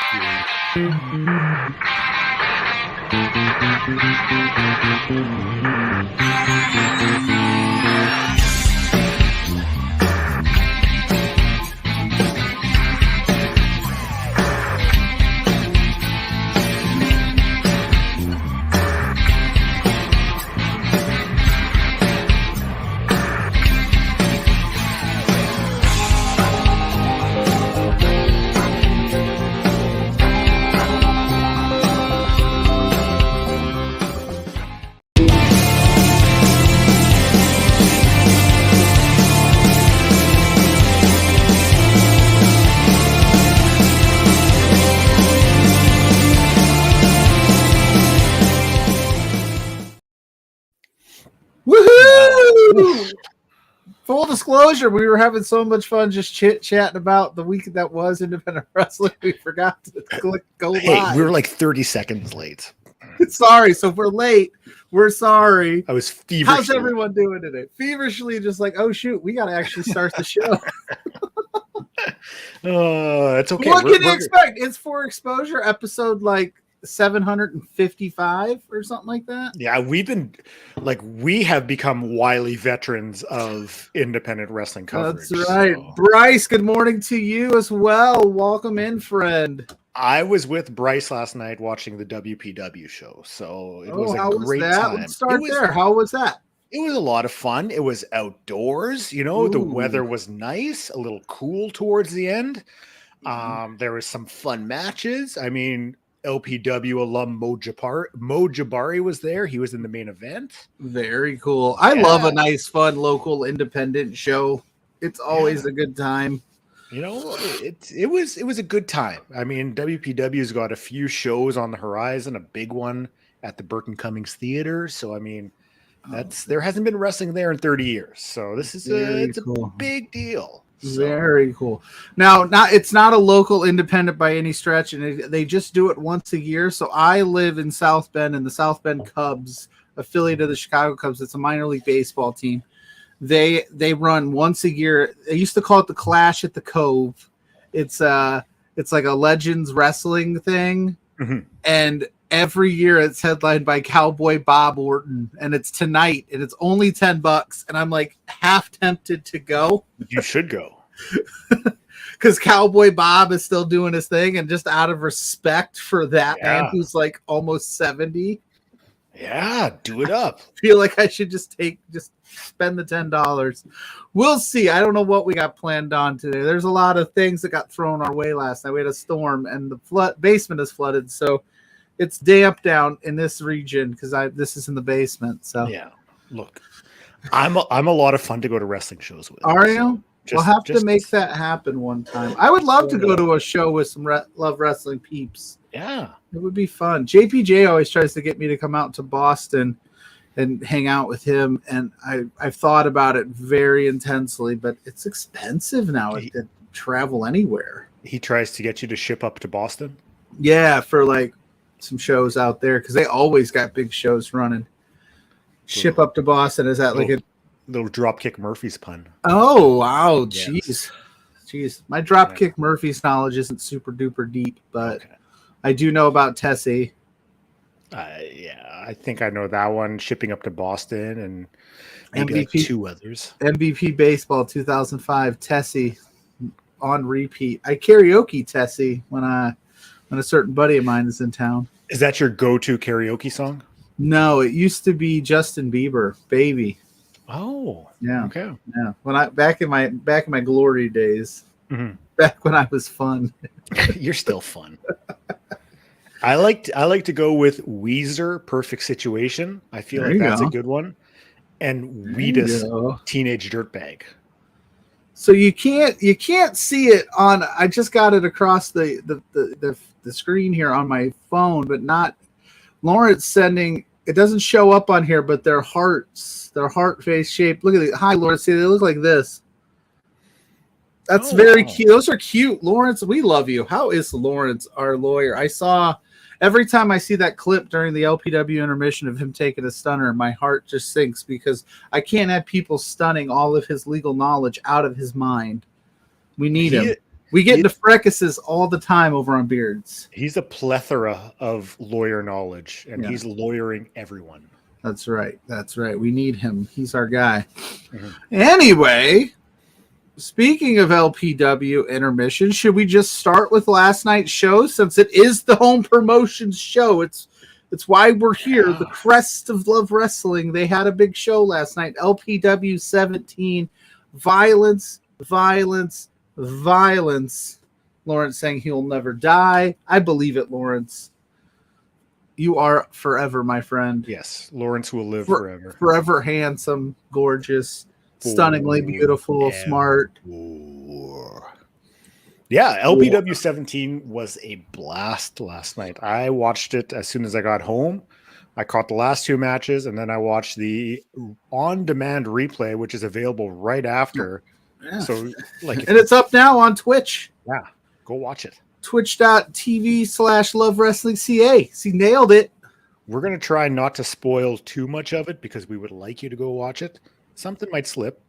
Woohoo! Full disclosure, we were having so much fun just chit-chatting about the week that was independent wrestling. We forgot to click go live. Hey, we were like 30 seconds late. Sorry, so if we're late, we're sorry. I was feverishly. How's everyone doing today? Feverishly, just like, oh shoot, we got to actually start the show. It's okay. What can you expect? It's for exposure episode like 755 or something like that. Yeah, we have become wily veterans of independent wrestling coverage. That's right. So. Bryce, good morning to you as well. Welcome in, friend. I was with Bryce last night watching the WPW show, so it was a great time. Let's start there. How was that? It was a lot of fun. It was outdoors. You know, the weather was nice, a little cool towards the end. There was some fun matches. I mean, LPW alum Mo Jabari was there. He was in the main event. Very cool. I love a nice, fun, local, independent show. It's always a good time. You know, it was a good time. I mean, WPW's got a few shows on the horizon, a big one at the Burton Cummings Theater. So, I mean, there hasn't been wrestling there in 30 years. So this is a big deal. So. Very cool. Now, it's not a local independent by any stretch, and they just do it once a year. So I live in South Bend, and the South Bend Cubs, affiliate of the Chicago Cubs, it's a minor league baseball team. They run once a year. They used to call it the Clash at the Cove. It's like a Legends wrestling thing, and every year it's headlined by Cowboy Bob Orton, and it's tonight, and it's only $10, and I'm like half tempted to go. You should go. Because Cowboy Bob is still doing his thing, and just out of respect for that man who's like almost 70. Yeah, do it up. Feel like I should just spend the $10. We'll see. I don't know what we got planned on today. There's a lot of things that got thrown our way last night. We had a storm, and the basement is flooded, so it's damp down in this region because this is in the basement. So yeah, look, I'm a lot of fun to go to wrestling shows with. Are you? We'll have to make that happen one time. I would love to go to a show with some Love Wrestling peeps. Yeah, it would be fun. JPJ always tries to get me to come out to Boston and hang out with him, and I've thought about it very intensely, but it's expensive now to travel anywhere. He tries to get you to ship up to Boston. Yeah, for like some shows out there because they always got big shows running. Ship up to Boston, is that like a little Dropkick Murphys pun? Oh wow, jeez. My Dropkick Murphys knowledge isn't super duper deep, but I do know about Tessie. I think I know that one. Shipping up to Boston and maybe MVP, like two others. MVP Baseball 2005 Tessie on repeat. I karaoke Tessie when a certain buddy of mine is in town. Is that your go-to karaoke song? No, it used to be Justin Bieber, Baby. Oh, yeah. Okay. Yeah. When I back in my glory days, back when I was fun. You're still fun. I like to go with Weezer, Perfect Situation. I feel like that's a good one. And Wheatus, Teenage Dirtbag. So you can't see it on. I just got it across the screen here on my phone, but not Lawrence sending. It doesn't show up on here, but their hearts, their heart face shape. Look at it. Hi, Lawrence. See, they look like this. That's very cute. Those are cute, Lawrence. We love you. How is Lawrence, our lawyer? I saw every time I see that clip during the LPW intermission of him taking a stunner, my heart just sinks because I can't have people stunning all of his legal knowledge out of his mind. We need him. We get into fracases all the time over on Beards. He's a plethora of lawyer knowledge, and he's lawyering everyone. That's right. That's right. We need him. He's our guy. Mm-hmm. Anyway, speaking of LPW intermission, should we just start with last night's show since it is the home promotions show? It's why we're here. The crest of Love Wrestling. They had a big show last night. LPW 17. Violence, violence, violence. Lawrence saying he'll never die. I believe it, Lawrence. You are forever, my friend. Yes, Lawrence will live forever. Forever handsome, gorgeous, stunningly beautiful, smart. Yeah, LPW 17 was a blast last night. I watched it as soon as I got home. I caught the last two matches, and then I watched the on-demand replay, which is available right after. Yeah. So, and it's up now on Twitch. Yeah, go watch it. Twitch.tv/Love Wrestling CA. See, nailed it. We're going to try not to spoil too much of it because we would like you to go watch it. Something might slip.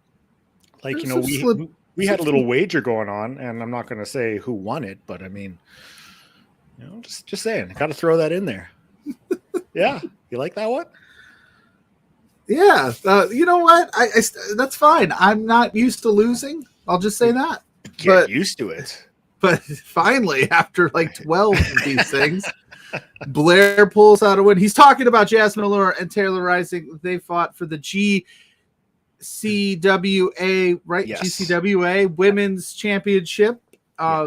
We had a little wager going on, and I'm not going to say who won it, but I mean, just saying. Got to throw that in there. Yeah. You like that one? Yeah. You know what? I that's fine. I'm not used to losing. I'll just say that. Get used to it. But finally, after 12 of these things, Blair pulls out a win. He's talking about Jasmine Allure and Taylor Rising. They fought for the GCWA, right? Yes. GCWA Women's Championship.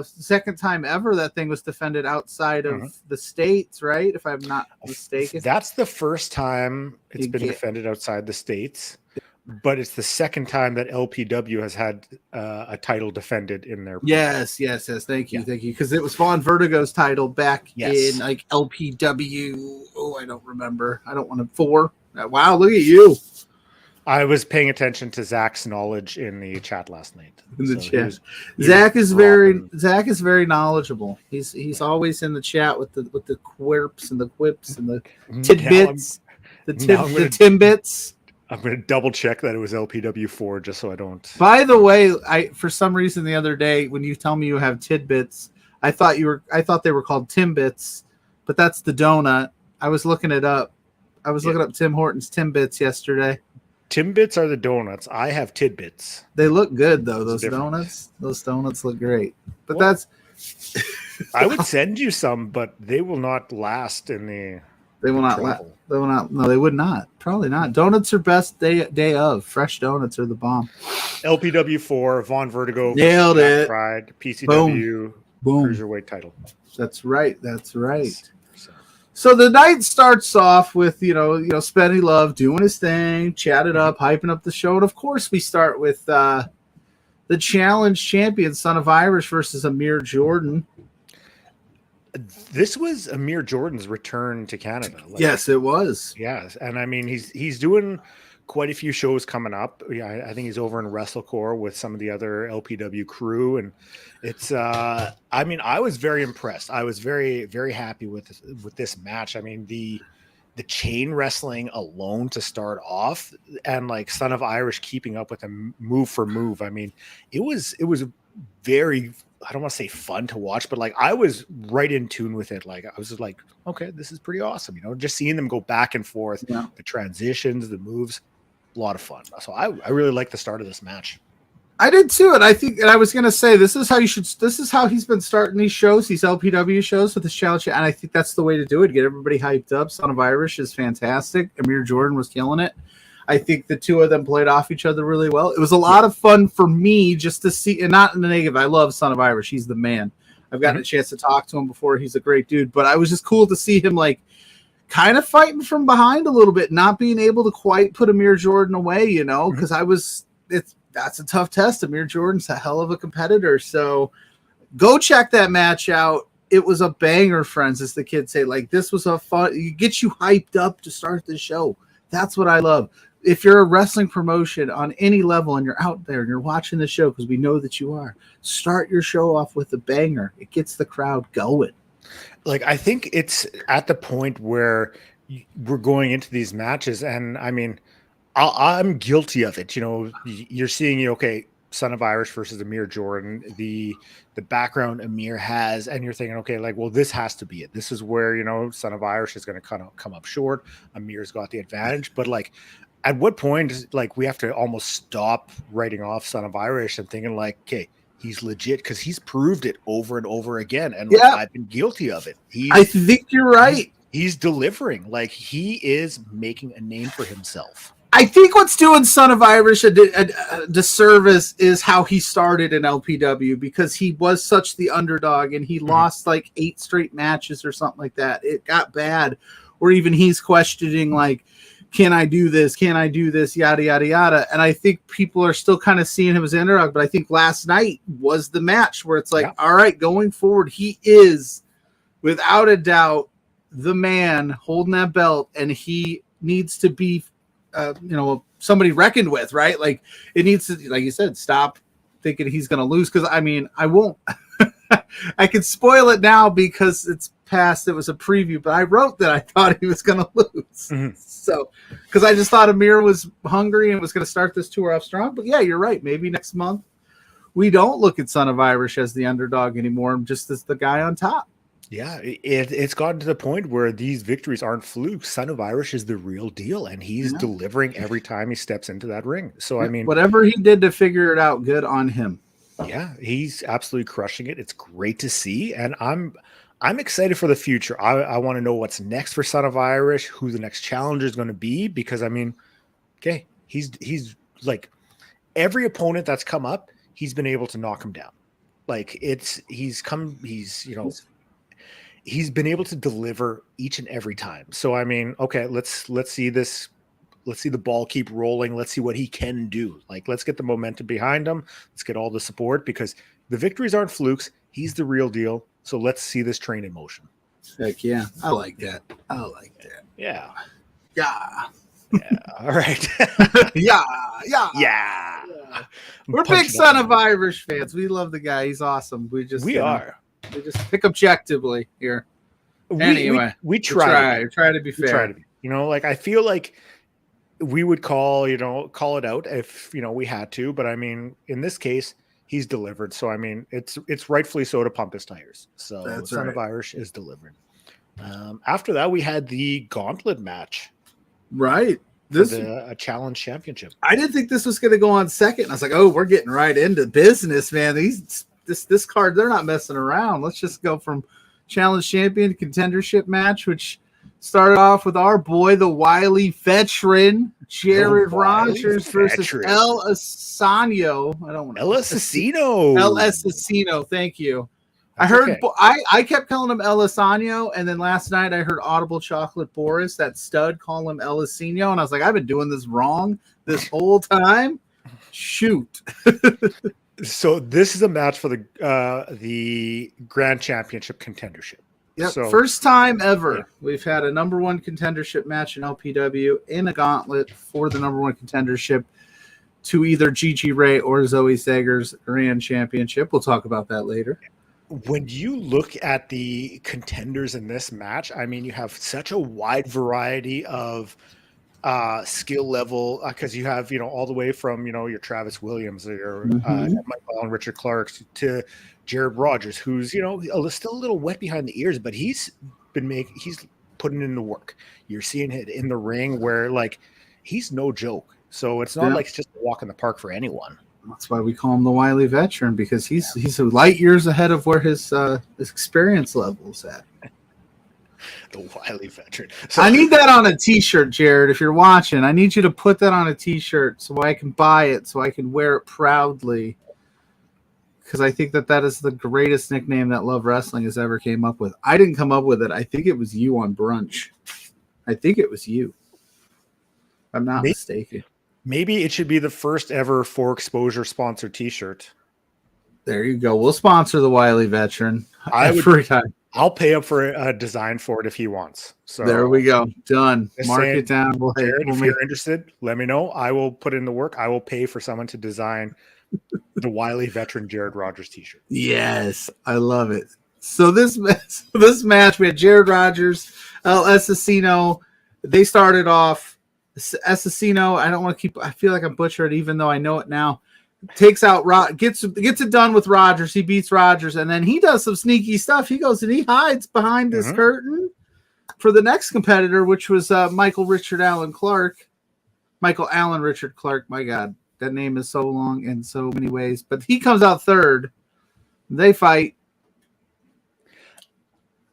Second time ever that thing was defended outside of the States, right? If I'm not mistaken. That's the first time it's been defended outside the States. But it's the second time that LPW has had a title defended in their Yes. Thank you. Because it was Von Vertigo's title back in LPW. Oh, I don't remember. I don't want to 4. Wow, look at you. I was paying attention to Zach's knowledge in the chat last night. In the chat, Zach is very knowledgeable. He's always in the chat with the quirps and the quips and the tidbits, the timbits. I'm going to double check that it was LPW 4 just so I don't. By the way, for some reason the other day when you tell me you have tidbits, I thought they were called Timbits, but that's the donut. I was looking it up. I was looking up Tim Hortons Timbits yesterday. Timbits are the donuts. I have tidbits. They look good though. Those donuts look great. But that's. I would send you some, but they will not last in the. They will not. They will not. No, they would not. Probably not. Donuts are best day of. Fresh donuts are the bomb. LPW 4, Von Vertigo, nailed it. Pride, PCW, Boom. Cruiserweight title. That's right. So the night starts off with Spenny Love doing his thing, chatted up, hyping up the show, and of course we start with the challenge champion, Son of Irish versus Amir Jordan. This was Amir Jordan's return to Canada. Yes, it was. Yes, and I mean he's doing quite a few shows coming up. Yeah, I think he's over in WrestleCore with some of the other LPW crew, and it's. I mean, I was very impressed. I was very, very happy with this match. I mean, the chain wrestling alone to start off, and Son of Irish keeping up with him move for move. I mean, it was very. I don't want to say fun to watch, but I was right in tune with it. I was just okay, this is pretty awesome. Just seeing them go back and forth, the transitions, the moves, a lot of fun. So I really like the start of this match. I did too, and I was going to say this is how he's been starting these shows, these LPW shows with this challenge, and I think that's the way to do it. Get everybody hyped up. Son of Irish is fantastic. Amir Jordan was killing it. I think the two of them played off each other really well. It was a lot of fun for me just to see, and not in the negative. I love Son of Irish. He's the man. I've gotten a chance to talk to him before. He's a great dude, but I was just cool to see him kind of fighting from behind a little bit, not being able to quite put Amir Jordan away, because that's a tough test. Amir Jordan's a hell of a competitor. So go check that match out. It was a banger, friends, as the kids say. This was a fun, it gets you hyped up to start the show. That's what I love. If you're a wrestling promotion on any level and you're out there and you're watching the show, because we know that you are, start your show off with a banger. It gets the crowd going. I think it's at the point where we're going into these matches, and I mean, I'm guilty of it. You're seeing, okay, Son of Irish versus Amir Jordan, the background Amir has, and you're thinking, okay, like, well, this has to be it. This is where, Son of Irish is going to kind of come up short. Amir's got the advantage, but like, at what point, like, we have to almost stop writing off Son of Irish and thinking like, okay, he's legit, because he's proved it over and over again, and like, I've been guilty of it. I think you're right. He's delivering. Like, he is making a name for himself. I think what's doing Son of Irish a disservice is how he started in LPW, because he was such the underdog and he lost like 8 straight matches or something like that. It got bad, or even he's questioning like, can I do this? Can I do this? Yada, yada, yada. And I think people are still kind of seeing him as an underdog, but I think last night was the match where it's like, all right, going forward, he is without a doubt the man holding that belt, and he needs to be somebody reckoned with, right? Like, it needs to, like you said, stop thinking he's going to lose. Because I mean, I won't. I can spoil it now because it's past. It was a preview, but I wrote that I thought he was going to lose. So, because I just thought Amir was hungry and was going to start this tour off strong. But yeah, you're right. Maybe next month we don't look at Son of Irish as the underdog anymore, just as the guy on top. Yeah, it's gotten to the point where these victories aren't flukes. Son of Irish is the real deal, and he's delivering every time he steps into that ring. So, I mean, whatever he did to figure it out, good on him. Yeah, he's absolutely crushing it. It's great to see, and I'm excited for the future. I want to know what's next for Son of Irish, who the next challenger is going to be, because I mean, okay, he's like, every opponent that's come up, he's been able to knock him down. Like, he's been able to deliver each and every time. So I mean, okay, let's see this. Let's see the ball keep rolling. Let's see what he can do. Like, let's get the momentum behind him. Let's get all the support, because the victories aren't flukes. He's the real deal. So let's see this train in motion. Heck yeah. I like that. Yeah. Yeah. Yeah. All right. Yeah. We're big Son of Irish fans. We love the guy. He's awesome. We just pick objectively here. Anyway, we try to be fair. Like, I feel like we would call it out if we had to, but I mean, in this case, he's delivered. So I mean, it's rightfully so to pump his tires. So that's Son of Irish is delivered. After that, we had the gauntlet match. Right. A challenge championship. I didn't think this was going to go on second. I was like, oh, we're getting right into business, man. This card, they're not messing around. Let's just go from challenge champion to contendership match, which started off with our boy, the wily veteran, Jared Rogers versus El Asesino. El Asesino. Thank you. That's I kept calling him El Asesino, and then last night I heard Audible Chocolate Boris, that stud, call him El Asesino, and I was like, I've been doing this wrong this whole time. Shoot. So this is a match for the Grand Championship contendership. Yep. So, first time ever we've had a number one contendership match in LPW in a gauntlet for the number one contendership to either Gigi Ray or Zoe Sager's Grand Championship. We'll talk about that later. When you look at the contenders in this match, I mean, you have such a wide variety of skill level, because you have all the way from your Travis Williams or Michael and Richard Clark to Jared Rogers, who's still a little wet behind the ears, but he's putting in the work. You're seeing it in the ring where like he's no joke. So it's not like it's just a walk in the park for anyone. That's why we call him the wily veteran, because he's light years ahead of where his experience level is at. The wily veteran. So, I need that on a t-shirt, Jared. If you're watching, I need you to put that on a t-shirt so I can buy it, so I can wear it proudly. Because I think that is the greatest nickname that Love Wrestling has ever came up with. I didn't come up with it. I think it was you on brunch. I think it was you. I'm not mistaken. Maybe it should be the first ever For Exposure sponsored t-shirt. There you go. We'll sponsor the wily veteran every time. I'll pay up for a design for it if he wants. So there we go. Done. Mark it down. Jared, if you're interested, let me know. I will put in the work. I will pay for someone to design the wily veteran Jared Rogers t-shirt. Yes, I love it. So this match, we had Jared Rogers, El Asesino. They started off Asesino. I feel like I'm butchered, even though I know it now. takes out gets it done with Rogers. He beats Rogers, and then he does some sneaky stuff. He goes and he hides behind this curtain for the next competitor, which was Michael Allen Richard Clark. My God, that name is so long in so many ways. But he comes out third. They fight,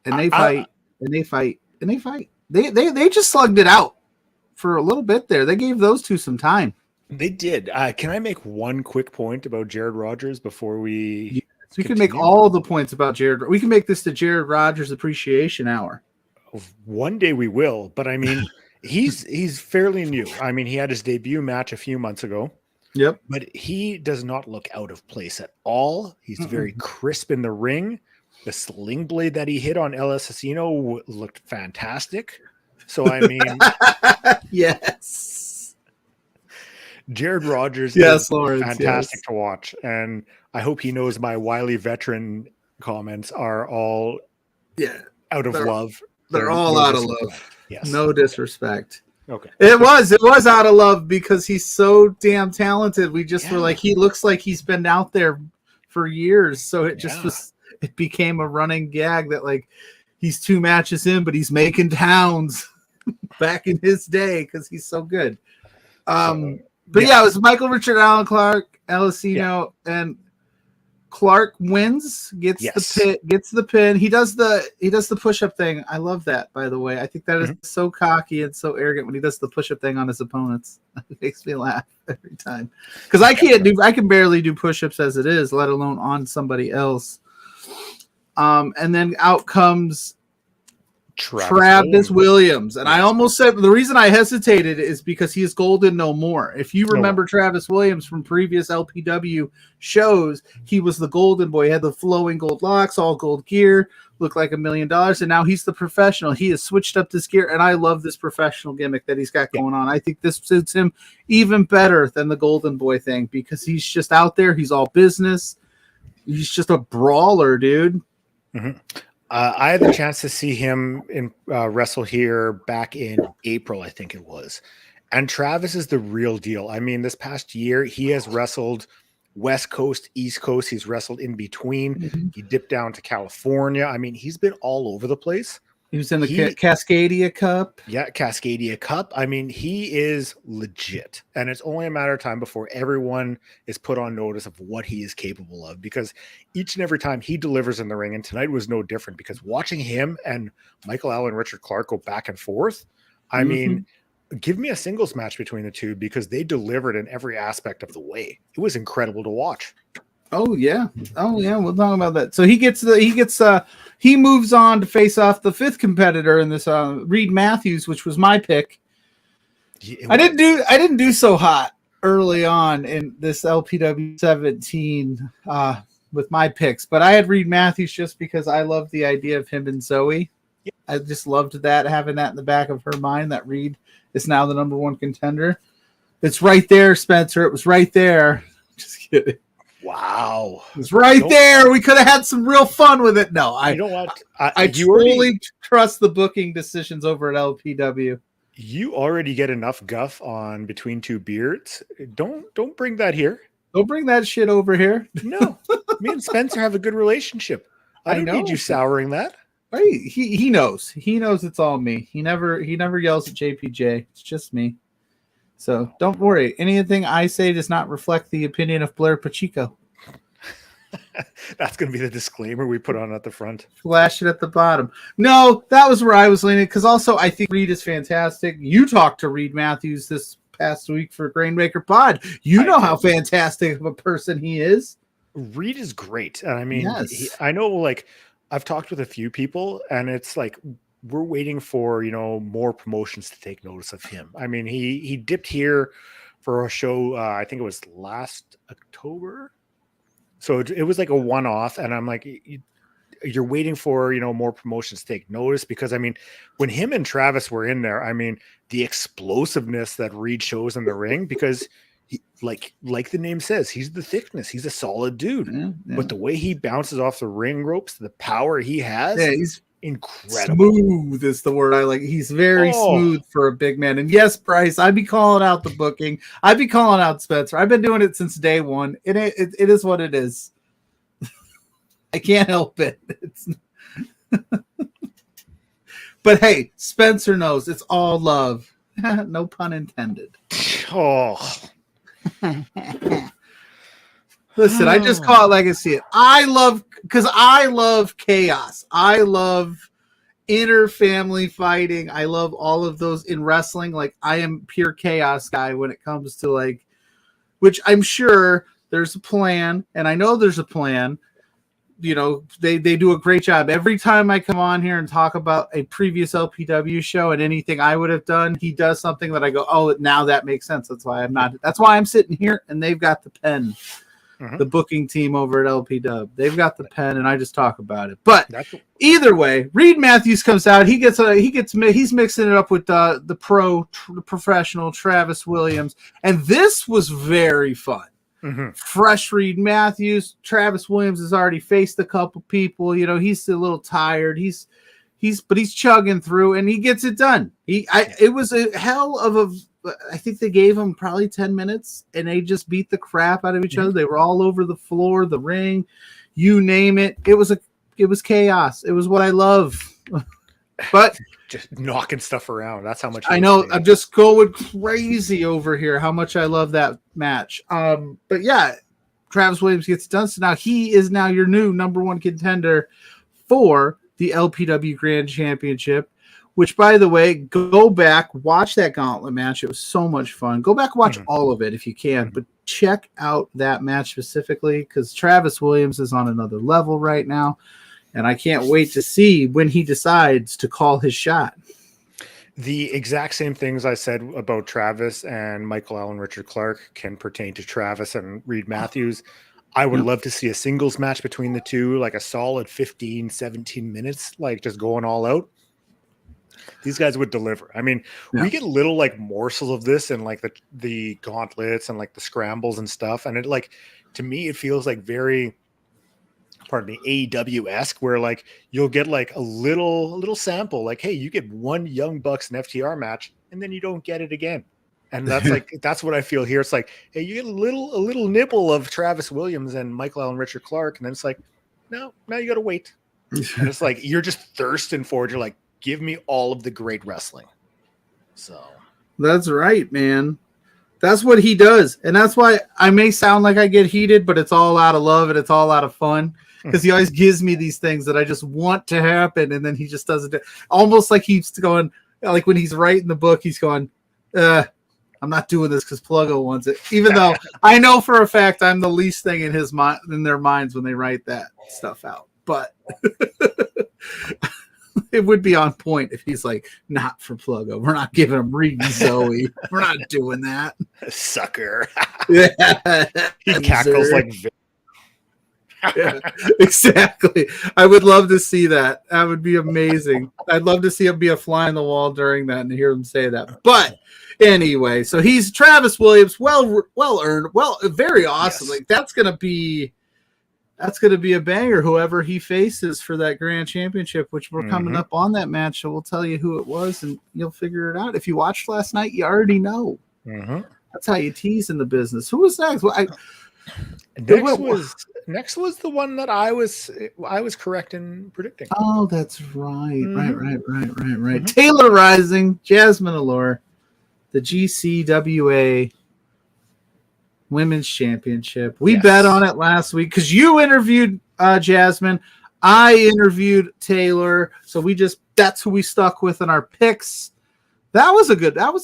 and they fight, and they fight, and they fight. They just slugged it out for a little bit there. They gave those two some time. They did. Can I make one quick point about Jared Rogers before we? We can make all the points about Jared. We can make this the Jared Rogers Appreciation Hour. One day we will, but I mean, he's fairly new. I mean, he had his debut match a few months ago. Yep. But he does not look out of place at all. He's very crisp in the ring. The sling blade that he hit on El Asesino looked fantastic. So I mean, yes. Jared Rogers is fantastic to watch, and I hope he knows my wily veteran comments are all out of love. They're all out of love. Yes. No disrespect. Okay. It was out of love because he's so damn talented. We just were like, he looks like he's been out there for years. So it just it became a running gag that like he's 2 matches in, but he's making towns back in his day because he's so good. But it was Michael Allen Clark, Elisino, and Clark wins, gets the pin. He does the push-up thing. I love that, by the way. I think that is so cocky and so arrogant when he does the push-up thing on his opponents. It makes me laugh every time. Because I can barely do push-ups as it is, let alone on somebody else. And then out comes Travis Williams. And I almost said the reason I hesitated is because he is golden no more. If you remember Travis Williams from previous LPW shows, he was the golden boy. He had the flowing gold locks, all gold gear, looked like $1 million. And now he's the professional. He has switched up this gear. And I love this professional gimmick that he's got going on. I think this suits him even better than the golden boy thing because he's just out there. He's all business. He's just a brawler, dude. I had the chance to see him in wrestle here back in April, I think it was. And Travis is the real deal. I mean, this past year, he has wrestled West Coast, East Coast. He's wrestled in between. He dipped down to California. I mean, he's been all over the place. He was in the Cascadia Cup. Yeah, Cascadia Cup. I mean, he is legit. And it's only a matter of time before everyone is put on notice of what he is capable of. Because each and every time he delivers in the ring, and tonight was no different, because watching him and Michael Allen Richard Clark go back and forth, I mean, give me a singles match between the two because they delivered in every aspect of the way. It was incredible to watch. Oh yeah. We'll talk about that. So he moves on to face off the 5th competitor in this Reed Matthews, which was my pick. I didn't do so hot early on in this LPW 17 with my picks, but I had Reed Matthews just because I love the idea of him and Zoe. I just loved that, having that in the back of her mind that Reed is now the number 1 contender. It's right there, Spencer. It was right there. Just kidding. Wow. It was right there. We could have had some real fun with it. No, I totally trust the booking decisions over at LPW. You already get enough guff on Between Two Beards. Don't bring that here. Don't bring that shit over here. No. Me and Spencer have a good relationship. I don't need you souring that. Right. He knows. He knows it's all me. He never yells at JPJ. It's just me. So don't worry. Anything I say does not reflect the opinion of Blair Pacheco. That's going to be the disclaimer we put on at the front. Flash it at the bottom. No, that was where I was leaning because also I think Reed is fantastic. You talked to Reed Matthews this past week for Grainmaker Pod. You know how fantastic of a person he is. Reed is great. And I mean, I know, like, I've talked with a few people and it's like, we're waiting for, more promotions to take notice of him. I mean, he dipped here for a show. I think it was last October. So it was like a one-off. And I'm like, you're waiting for, more promotions to take notice because I mean, when him and Travis were in there, I mean, the explosiveness that Reed shows in the ring, because he, like the name says, he's the thickness. He's a solid dude, but the way he bounces off the ring ropes, the power he has. Yeah, incredible. Smooth is the word I like. He's very Oh. smooth for a big man. And yes, Bryce, I'd be calling out the booking. I'd be calling out Spencer. I've been doing it since day one. It is what it is. I can't help it. But hey, Spencer knows it's all love. No pun intended. Oh. Listen, I just call it like I see it. I love chaos. I love inner family fighting. I love all of those in wrestling. Like, I am pure chaos guy when it comes to, like, which I'm sure there's a plan, and I know there's a plan. You know, they do a great job. Every time I come on here and talk about a previous LPW show and anything I would have done, he does something that I go, oh, now that makes sense. That's why I'm sitting here, and they've got the pen. The booking team over at LPW. They've got the pen, and I just talk about it. But either way, Reed Matthews comes out. He's mixing it up with the professional Travis Williams, and this was very fun. Fresh Reed Matthews. Travis Williams has already faced a couple people. You know, he's a little tired. He's chugging through, and he gets it done. It was a hell of a. I think they gave him probably 10 minutes, and they just beat the crap out of each other. They were all over the floor, the ring, you name it. It was chaos. It was what I love. But just knocking stuff around. That's how much I know. I'm just going crazy over here. How much I love that match. But yeah, Travis Williams gets done. So now he is now your new number one contender for the LPW Grand Championship. Which, by the way, go back, watch that gauntlet match. It was so much fun. Go back, watch all of it if you can, but check out that match specifically because Travis Williams is on another level right now, and I can't wait to see when he decides to call his shot. The exact same things I said about Travis and Michael Allen Richard Clark can pertain to Travis and Reed Matthews. I would love to see a singles match between the two, like a solid 15, 17 minutes, like just going all out. These guys would deliver. I mean, we get little like morsels of this and like the gauntlets and like the scrambles and stuff. And it like, to me, it feels like very, pardon me, AEW-esque, where like you'll get like a little sample, like, hey, you get one Young Bucks and FTR match, and then you don't get it again. And that's like that's what I feel here. It's like, hey, you get a little nibble of Travis Williams and Michael Allen Richard Clark, and then it's like, no, now you got to wait. And it's like you're just thirsting for it. You're like, give me all of the great wrestling. So that's right, man. That's what he does. And that's why I may sound like I get heated, but it's all out of love and it's all out of fun. Because he always gives me these things that I just want to happen, and then he just doesn't do. Almost like he's going, like when he's writing the book, he's going, I'm not doing this because Pluggo wants it. Even though I know for a fact I'm the least thing in his mind, in their minds when they write that stuff out. But it would be on point if he's like, not for Pluggo. We're not giving him Reed and Zoe. We're not doing that. Sucker. Yeah. He cackles like yeah, exactly. I would love to see that. That would be amazing. I'd love to see him be a fly on the wall during that and hear him say that. But anyway, so he's Travis Williams, well earned, very awesome. Yes. Like that's gonna be a banger. Whoever he faces for that grand championship, which we're coming up on that match, so we'll tell you who it was and you'll figure it out. If you watched last night, you already know. That's how you tease in the business. Who was next? Well, Next was the one that I was correct in predicting. Oh, that's right. Right. Taylor Rising, Jasmine Allure, the GCWA Women's Championship. We bet on it last week because you interviewed Jasmine. I interviewed Taylor. So that's who we stuck with in our picks. That was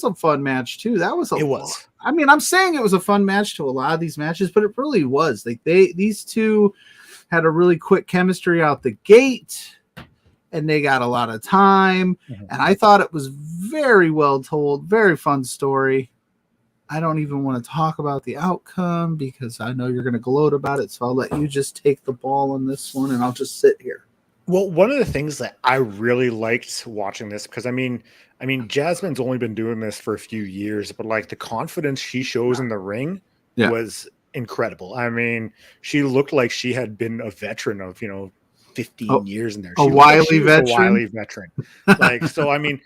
a fun match too. It was. I mean, I'm saying it was a fun match to a lot of these matches, but it really was. Like these two had a really quick chemistry out the gate, and they got a lot of time. And I thought it was very well told, very fun story. I don't even want to talk about the outcome because I know you're going to gloat about it. So I'll let you just take the ball on this one, and I'll just sit here. Well, one of the things that I really liked watching this, because I mean, Jasmine's only been doing this for a few years, but like the confidence she shows in the ring was incredible. I mean, she looked like she had been a veteran of, 15 years in there. A She wily was a veteran. wily veteran. Like, so, I mean,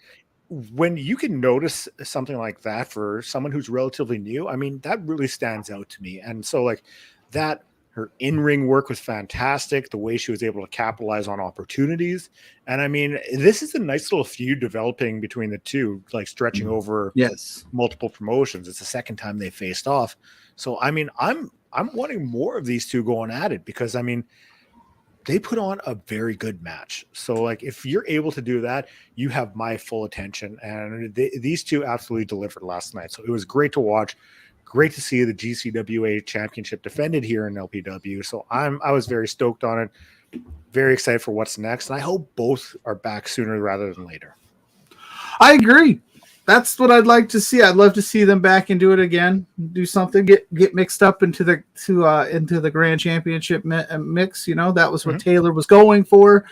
when you can notice something like that for someone who's relatively new, I mean, that really stands out to me. And so, like, that, her in-ring work was fantastic. The way she was able to capitalize on opportunities. And I mean, this is a nice little feud developing between the two, like stretching over Yes. multiple promotions. It's the second time they faced off. So, I mean, I'm wanting more of these two going at it because, I mean, they put on a very good match. So, like, if you're able to do that, you have my full attention. And these two absolutely delivered last night. So it was great to watch. Great to see the GCWA championship defended here in LPW. So I was very stoked on it. Very excited for what's next. And I hope both are back sooner rather than later. I agree. That's what I'd like to see. I'd love to see them back and do it again. Do something. Get mixed up into the grand championship mix. You know, that was what Taylor was going for.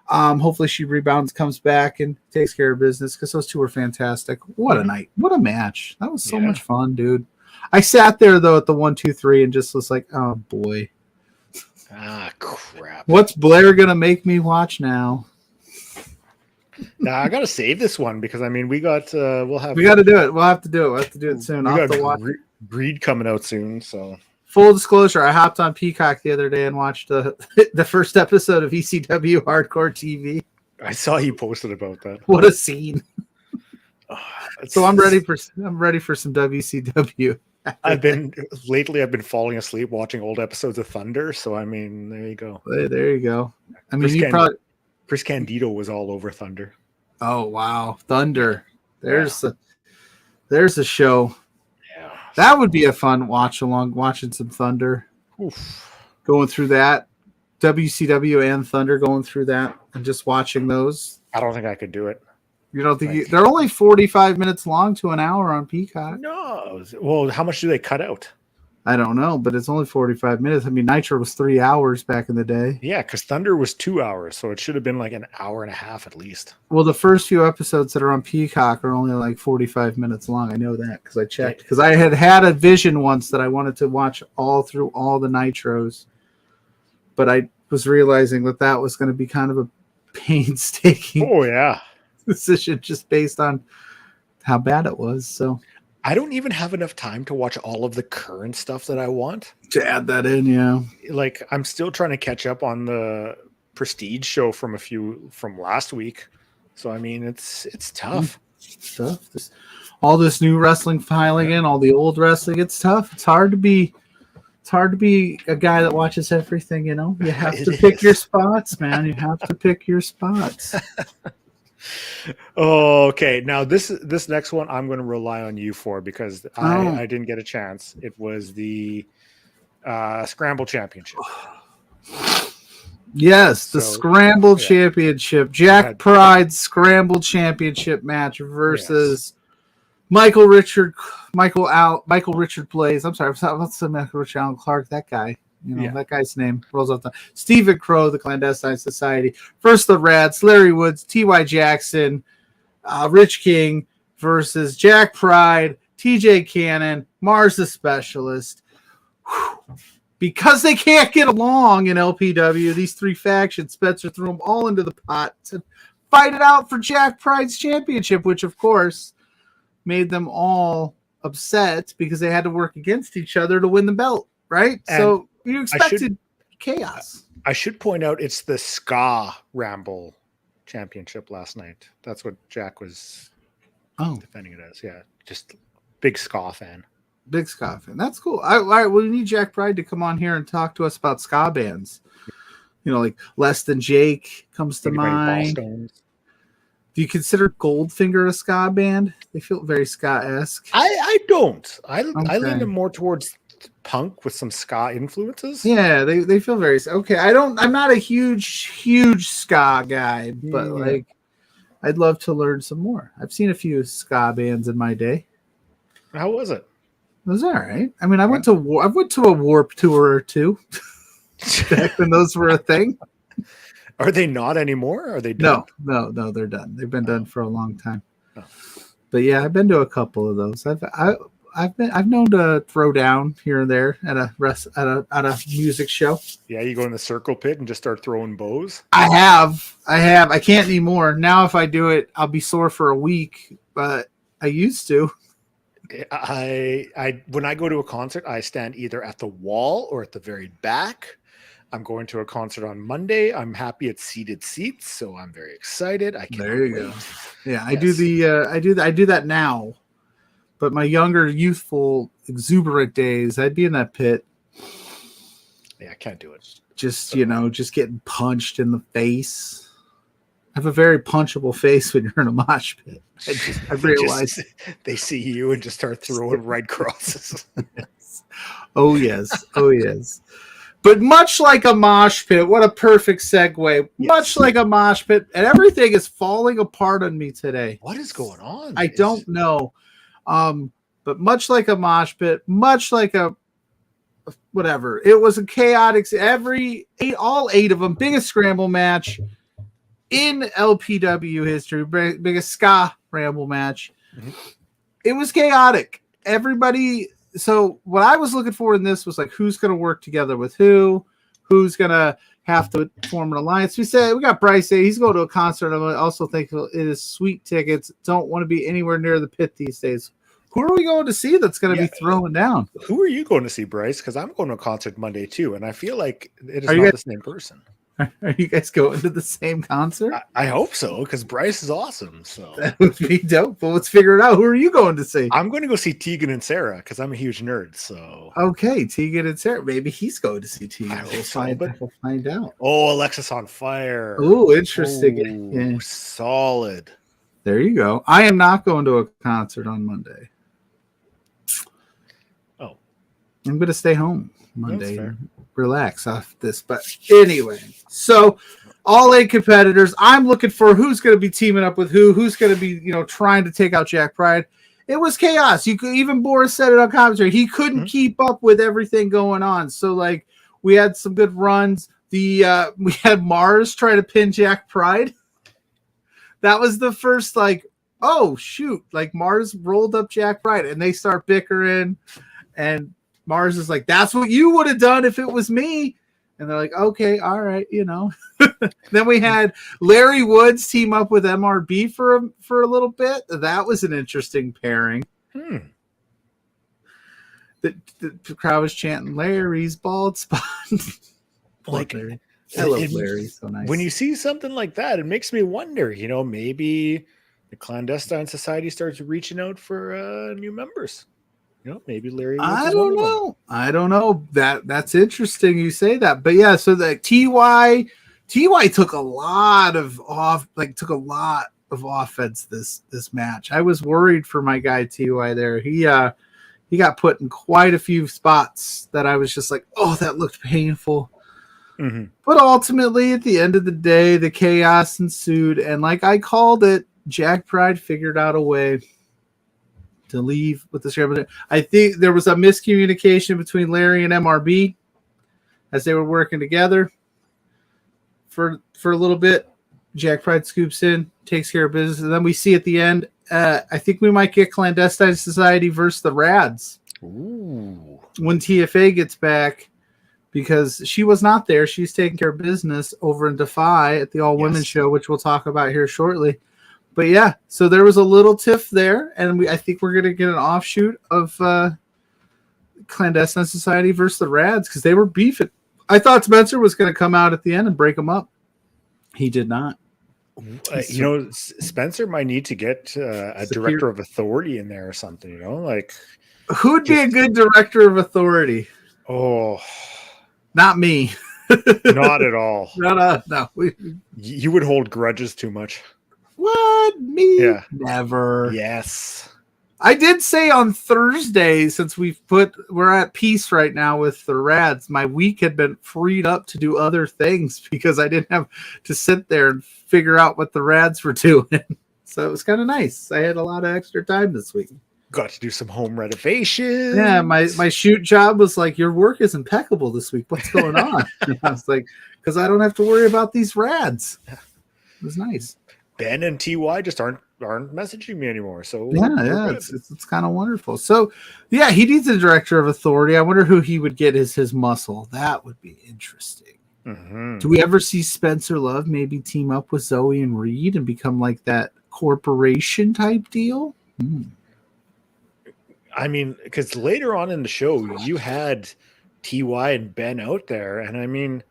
Hopefully she rebounds, comes back, and takes care of business because those two were fantastic. What a night! What a match! That was so much fun, dude. I sat there though at the 1, 2, 3 and just was like, oh boy. Ah, crap. What's Blair gonna make me watch now? Now I gotta save this one because I mean we got to do it. We'll have to do it soon. We I'll have got to watch. Breed coming out soon, so Full disclosure, I hopped on Peacock the other day and watched the first episode of ECW Hardcore TV. I saw you posted about that. What a scene. So I'm ready for some WCW. I've been falling asleep watching old episodes of Thunder, so I mean, there you go. There you go. I mean, Chris Candido was all over Thunder. Oh wow, Thunder! There's a show. Yeah, that would be a fun watch along. Watching some Thunder, going through that WCW and Thunder, going through that and just watching those. I don't think I could do it. You don't think they're only 45 minutes long to an hour on Peacock? No. Well, how much do they cut out? I don't know, but it's only 45 minutes. I mean, Nitro was 3 hours back in the day. Yeah, because Thunder was 2 hours, so it should have been like an hour and a half at least. Well, the first few episodes that are on Peacock are only like 45 minutes long. I know that because I checked. Because I had a vision once that I wanted to watch all through all the Nitros. But I was realizing that was going to be kind of a painstaking decision just based on how bad it was. So I don't even have enough time to watch all of the current stuff that I want. To add that in, yeah. Like, I'm still trying to catch up on the Prestige show from last week. So, I mean, it's tough. It's tough. All this new wrestling filing in, all the old wrestling, it's tough. It's hard to be a guy that watches everything, you know? You have to pick your spots, man. You have to pick your spots. Okay, now this next one I'm going to rely on you for because I didn't get a chance. It was the Scramble Championship. Yes, the Scramble Championship. Jack Pride's Scramble Championship match versus Michael Richard Plays. I'm sorry, what's the Michael Richard Allen Clark? That guy. You know, that guy's name rolls off the Stephen Crow, the Clandestine Society. First the Rats, Larry Woods, T.Y. Jackson, Rich King versus Jack Pride, TJ Cannon, Mars the Specialist. Whew. Because they can't get along in LPW, these three factions, Spencer threw them all into the pot to fight it out for Jack Pride's championship, which of course made them all upset because they had to work against each other to win the belt, right? And so you expected chaos. I should point out it's the Ska Ramble Championship last night. That's what Jack was defending it as. Yeah, just big Ska fan. Big ska fan. That's cool. All right, well, we need Jack Pride to come on here and talk to us about ska bands. You know, like Less Than Jake comes to mind. Do you consider Goldfinger a ska band? They feel very ska-esque. I don't. I lean more towards punk with some ska influences. Yeah, they feel very okay. I'm not a huge ska guy, but like I'd love to learn some more. I've seen a few ska bands in my day. How was it? It was all right. I mean, I went to a Warp tour or two back when those were a thing. Are they not anymore? Are they done? No, they're done. They've been done for a long time. Oh. But yeah, I've been to a couple of those. I've known to throw down here and there at a music show. Yeah, you go in the circle pit and just start throwing bows. I have. I can't anymore. Now if I do it, I'll be sore for a week, but I used to. I when I go to a concert, I stand either at the wall or at the very back. I'm going to a concert on Monday. I'm happy it's seated seats, so I'm very excited. I can't There you wait. go. Yeah, I Yes. do that now. But my younger, youthful, exuberant days, I'd be in that pit. Yeah, I can't do it. Just just getting punched in the face. I have a very punchable face when you're in a mosh pit. I realized. They see you and just start throwing red crosses. Oh yes. Oh yes. But much like a mosh pit, what a perfect segue. Yes. Much like a mosh pit, and everything is falling apart on me today. What is going on? I don't know. But much like a mosh pit, much like a whatever, it was a chaotic. All eight of them, biggest scramble match in LPW history, biggest ska ramble match. Mm-hmm. It was chaotic. Everybody. So what I was looking for in this was like, who's going to work together with who's going to have to form an alliance. We said we got Bryce. He's going to a concert. I also think it is sweet tickets. Don't want to be anywhere near the pit these days. Who are we going to see that's going to be throwing down? Who are you going to see, Bryce? Because I'm going to a concert Monday too, and I feel like it is Are you not guys- the same person. Are you guys going to the same concert? I hope so, because Bryce is awesome. So That would be dope. Well, let's figure it out. Who are you going to see? I'm going to go see Tegan and Sarah because I'm a huge nerd. So Okay, Tegan and Sarah. Maybe he's going to see Tegan. I hope We'll so, we'll find out. oh, Alexis on Fire. Oh, interesting. Oh, Yeah. solid. There you go. I am not going to a concert on Monday. Oh, I'm going to stay home that's Monday fair. and relax off this. But anyway, so all eight competitors. I'm looking for who's going to be teaming up with who's going to be, trying to take out Jack Pride. It was chaos. You could even Boris said it on commentary. He couldn't keep up with everything going on. So like we had some good runs. We had Mars try to pin Jack Pride. That was the first oh shoot, like Mars rolled up Jack Pride and they start bickering and Mars is like, that's what you would have done if it was me. And they're like, okay, all right, Then we had Larry Woods team up with MRB for a little bit. That was an interesting pairing. The crowd was chanting Larry's bald spot. Like, Larry. I love Larry. So nice. When you see something like that, it makes me wonder, maybe the clandestine society starts reaching out for new members. Maybe Larry Woods I is don't one of them. know. I don't know. That's interesting you say that. But yeah, so the TY took a lot of offense this match. I was worried for my guy TY there. He got put in quite a few spots that I was just like, oh, that looked painful. Mm-hmm. But ultimately, at the end of the day, the chaos ensued. And like I called it, Jack Pride figured out a way to leave with the scramble. I think there was a miscommunication between Larry and MRB as they were working together for a little bit. Jack Pride scoops in, takes care of business. And then we see at the end, I think we might get Clandestine Society versus the Rads. Ooh. When TFA gets back, because she was not there. She's taking care of business over in Defy at the All Women show, which we'll talk about here shortly. But yeah, so there was a little tiff there, and I think we're going to get an offshoot of Clandestine Society versus the Rads because they were beefing. I thought Spencer was going to come out at the end and break them up. He did not. Spencer might need to get a director of authority in there or something, like who'd be a good director of authority? Oh, not me. Not at all. No. You would hold grudges too much. What? Me? Yeah. Never. Yes. I did say on Thursday, since we're at peace right now with the Rads, my week had been freed up to do other things because I didn't have to sit there and figure out what the Rads were doing. So it was kind of nice. I had a lot of extra time this week. Got to do some home renovations. Yeah, my shoot job was like, your work is impeccable this week. What's going on? And I was like, because I don't have to worry about these Rads. It was nice. Ben and TY just aren't aren't messaging me anymore. So Yeah, it's kind of wonderful. So yeah, he needs a director of authority. I wonder who he would get as his muscle. That would be interesting. Mm-hmm. Do we ever see Spencer Love maybe team up with Zoe and Reed and become like that corporation type deal? I mean, because later on in the show, you had TY and Ben out there, and I mean,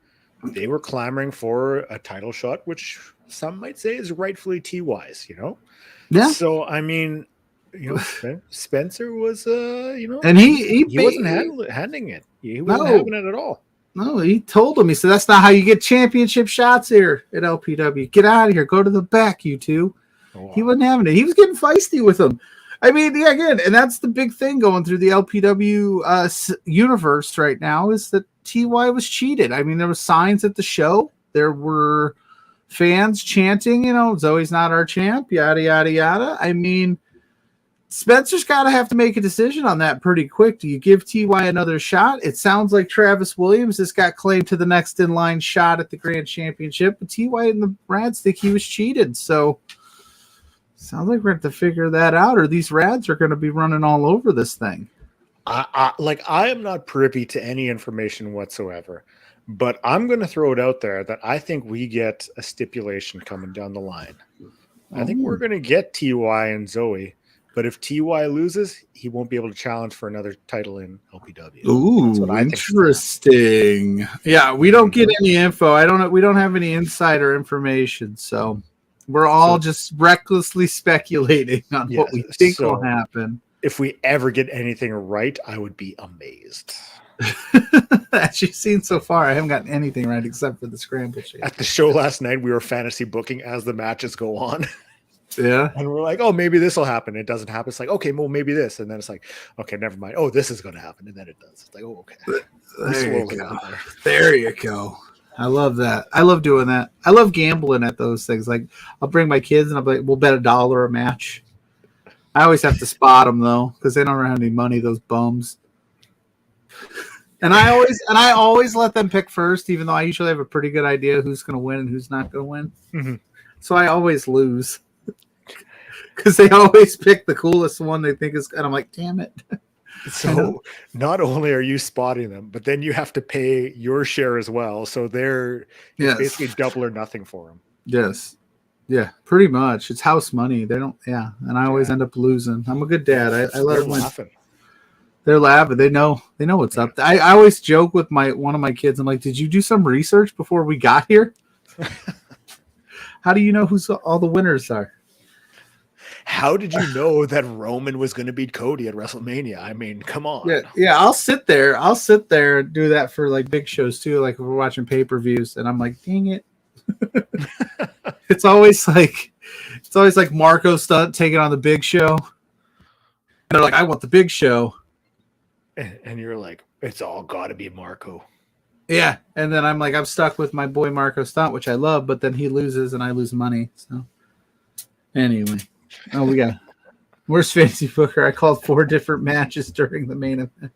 they were clamoring for a title shot, which some might say is rightfully TY's, you know? Yeah. So, I mean, you know, Spencer was, you know, and he wasn't handing it. He wasn't No. having it at all. No, he told him. He said, "That's not how you get championship shots here at LPW. Get out of here. Go to the back, you two." Wow. He wasn't having it. He was getting feisty with him. I mean, yeah, again, and that's the big thing going through the LPW universe right now is that TY was cheated. I mean, there were signs at the show. There were fans chanting, you know, Zoe's not our champ, yada, yada, yada. I mean, Spencer's got to have to make a decision on that pretty quick. Do you give TY another shot? It sounds like Travis Williams has got claim to the next in line shot at the Grand Championship, but TY and the Rads think he was cheated. So sounds like we're going to figure that out, or these Rads are going to be running all over this thing. I am not privy to any information whatsoever, but I'm going to throw it out there that I think we get a stipulation coming down the line. I think we're going to get TY and Zoe. But if TY loses, he won't be able to challenge for another title in LPW. Ooh, interesting. Yeah, we don't get any info. We don't have any insider information, so we're all just recklessly speculating on what we think will happen. If we ever get anything right, I would be amazed. As you've seen so far, I haven't gotten anything right except for the scramble sheet. At the show last night, we were fantasy booking as the matches go on. Yeah. And we're like, oh, maybe this will happen. It doesn't happen. It's like, okay, well, maybe this. And then it's like, okay, never mind. Oh, this is going to happen. And then it does. It's like, oh, okay. There you go. There you go. I love that. I love doing that. I love gambling at those things. Like, I'll bring my kids and I'll be like, we'll bet $1 a match. I always have to spot them, though, because they don't have any money, those bums. And I always let them pick first, even though I usually have a pretty good idea who's going to win and who's not going to win. Mm-hmm. So I always lose. Because they always pick the coolest one they think is, and I'm like, damn it. So not only are you spotting them, but then you have to pay your share as well. So they're basically double or nothing for them. Yes. Yeah, pretty much. It's house money. They don't, and I always end up losing. I'm a good dad. I let them win. They're laughing. They know what's up. I always joke with one of my kids. I'm like, did you do some research before we got here? How do you know who all the winners are? How did you know that Roman was going to beat Cody at WrestleMania? I mean, come on. Yeah. I'll sit there and do that for like big shows too. Like if we're watching pay-per-views, and I'm like, dang it. It's always like Marco Stunt taking on the Big Show. And they're like, I want the Big Show. And you're like, it's all got to be Marco. Yeah. And then I'm like, I'm stuck with my boy Marco Stunt, which I love, but then he loses and I lose money. So anyway. Oh, we got worst fantasy booker. I called 4 different matches during the main event.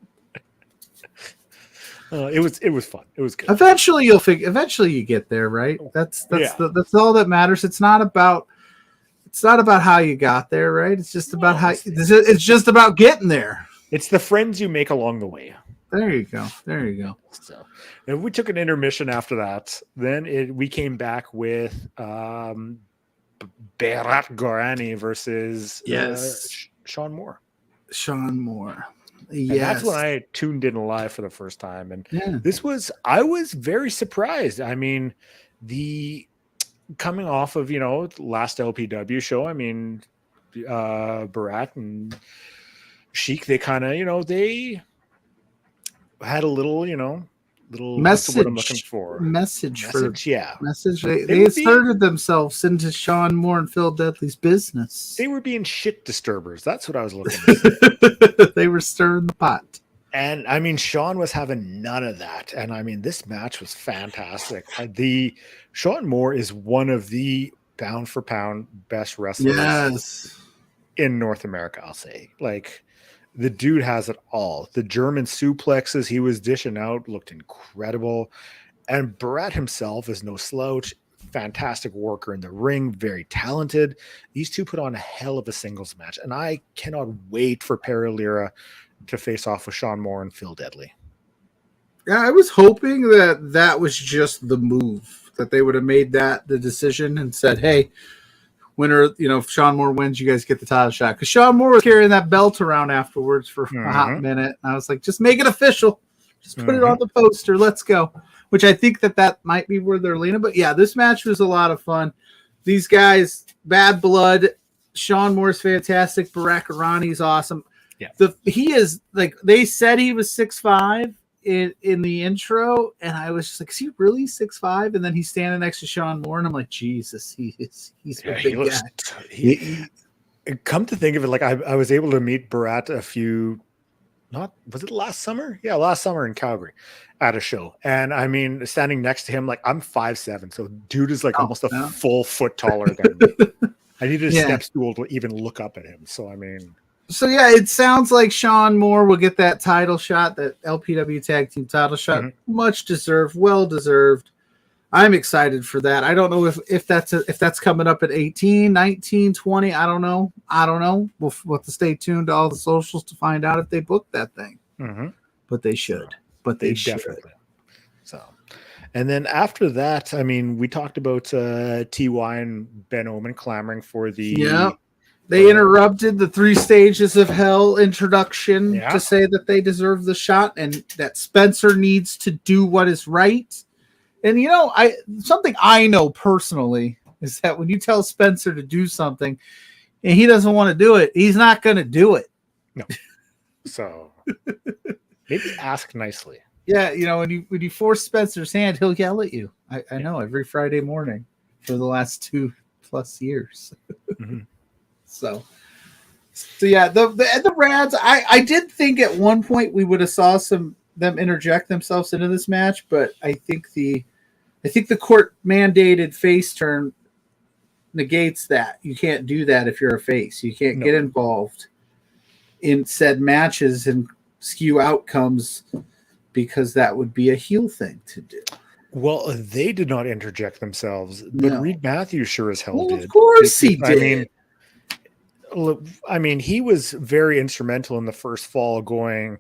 It was fun. It was good. Eventually you get there, right? That's all that matters. It's not about how you got there, right? It's just about it's just about getting there. It's the friends you make along the way. There you go. So, and we took an intermission after that. Then we came back with Berat Gorani versus Sean Moore. Yes. And that's when I tuned in live for the first time. And I was very surprised. I mean, coming off of, last LPW show, I mean, Berat and Sheik, they kind of, they had a little, little message. What I'm looking for. Message. Message. They inserted themselves into Sean Moore and Phil Dudley's business. They were being shit disturbers. That's what I was looking for. They were stirring the pot. And I mean, Sean was having none of that. And I mean, this match was fantastic. Sean Moore is one of the pound for pound best wrestlers in North America, I'll say. Like, the dude has it all. The German suplexes he was dishing out looked incredible. And Berat himself is no slouch. fantastic worker in the ring, very talented. These two put on a hell of a singles match, and I cannot wait for Pereira to face off with Sean Moore and Phil Deadly. Yeah, I was hoping that was just the move, that they would have made that the decision and said, hey, winner, if Sean Moore wins, you guys get the title shot. Because Sean Moore was carrying that belt around afterwards for a hot minute. And I was like, just make it official. Just put it on the poster. Let's go. Which I think that might be where they're leaning. But yeah, this match was a lot of fun. These guys, bad blood. Sean Moore's fantastic. Barack Arani's awesome. Yeah. He is, like, they said he was 6'5" in the intro, and I was just like, is he really 6'5"? And then he's standing next to Sean Moore, and I'm like, Jesus, he's a big guy. Come to think of it, like I was able to meet Barat was it last summer? Yeah, last summer in Calgary at a show. And I mean, standing next to him, like I'm 5'7", so dude is like almost a full foot taller than me. I needed a step stool to even look up at him. So I mean, so yeah, it sounds like Sean Moore will get that title shot, that LPW tag team title shot. Much deserved, well deserved. I'm excited for that. I don't know if that's coming up at 18, 19, 20. I don't know. We'll have to stay tuned to all the socials to find out if they booked that thing. But they should. But they should. Definitely. So, and then after that, I mean, we talked about TY and Ben Omen clamoring for the. Yeah. They interrupted the 3 stages of hell introduction to say that they deserve the shot and that Spencer needs to do what is right. And something I know personally is that when you tell Spencer to do something and he doesn't want to do it, he's not going to do it. No. So maybe ask nicely. Yeah, when you force Spencer's hand, he'll yell at you. I know, every Friday morning for the last 2+ years. So yeah, the Rads. I did think at one point we would have saw them interject themselves into this match, but I think the court mandated face turn negates that. You can't do that if you're a face. You can't get involved in said matches and skew outcomes because that would be a heel thing to do. Well, they did not interject themselves, but Reed Matthews sure as hell did. Of course he did. I mean, he was very instrumental in the first fall going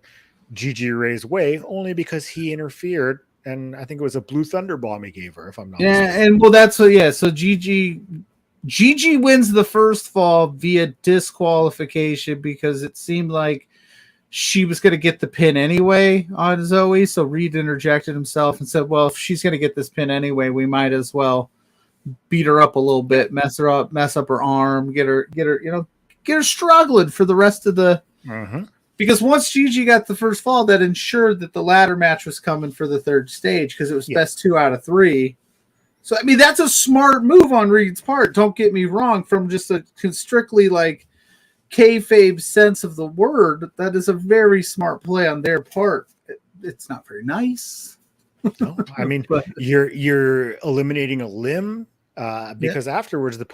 Gigi Ray's way, only because he interfered, and I think it was a Blue Thunder bomb he gave her, if I'm not mistaken. And well, that's what. Yeah, so Gigi wins the first fall via disqualification because it seemed like she was going to get the pin anyway on Zoe. So Reed interjected himself and said, "Well, if she's going to get this pin anyway, we might as well beat her up a little bit, mess up her arm, get her, get her struggling for the rest of the." Because once Gigi got the first fall, that ensured that the ladder match was coming for the 3rd stage because it was best 2 out of 3. So, I mean, that's a smart move on Reed's part. Don't get me wrong. From just a strictly like kayfabe sense of the word, that is a very smart play on their part. It's not very nice. No, I mean, but you're eliminating a limb because afterwards the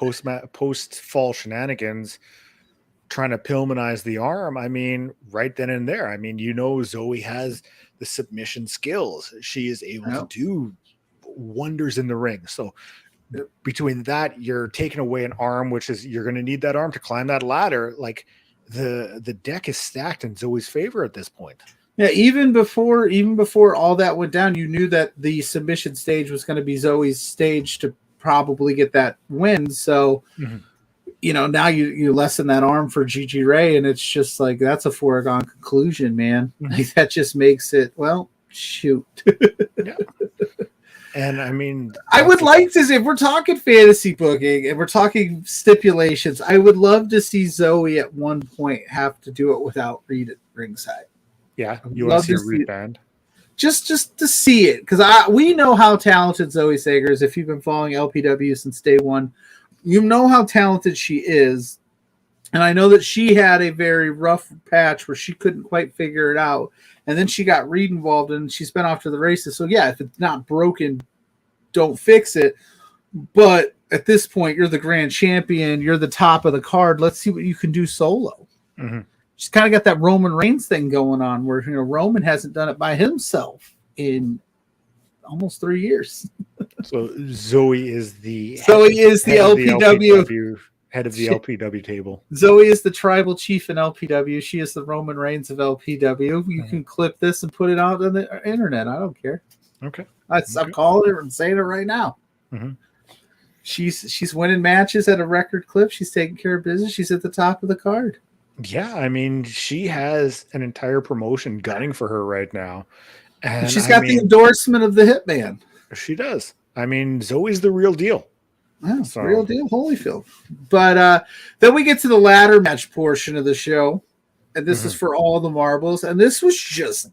post fall shenanigans, trying to Pillmanize the arm. I mean, right then and there. I mean, Zoe has the submission skills. She is able to do wonders in the ring. So between that, you're taking away an arm, which is you're going to need that arm to climb that ladder. Like the deck is stacked in Zoe's favor at this point. Yeah, even before all that went down, you knew that the submission stage was going to be Zoe's stage to probably get that win. So. Now you lessen that arm for Gigi Ray, and it's just like that's a foregone conclusion, man. Like, that just makes it, well, shoot. And I mean, I would like to see, if we're talking fantasy booking and we're talking stipulations, I would love to see Zoe at one point have to do it without Reed at ringside. Yeah, you want to see a Reed band? Just to see it, because we know how talented Zoe Sager is. If you've been following LPW since day one, you know how talented she is. And I know that she had a very rough patch where she couldn't quite figure it out. And then she got Reed involved and she's been off to the races. So yeah, if it's not broken, don't fix it. But at this point, you're the grand champion. You're the top of the card. Let's see what you can do solo. She's kind of got that Roman Reigns thing going on where, Roman hasn't done it by himself in almost 3 years. So Zoe is the LPW. Head of the LPW table. Zoe is the tribal chief in LPW. She is the Roman Reigns of LPW. You can clip this and put it out on the internet. I don't care. Okay. I'm calling her and saying it right now. Mm-hmm. She's winning matches at a record clip. She's taking care of business. She's at the top of the card. Yeah, I mean, she has an entire promotion gunning for her right now. And she's got the endorsement of the Hitman. She does. I mean, Zoe's the real deal. Yeah, so. Real deal Holyfield. But then we get to the ladder match portion of the show. And this is for all the marbles. And this was just,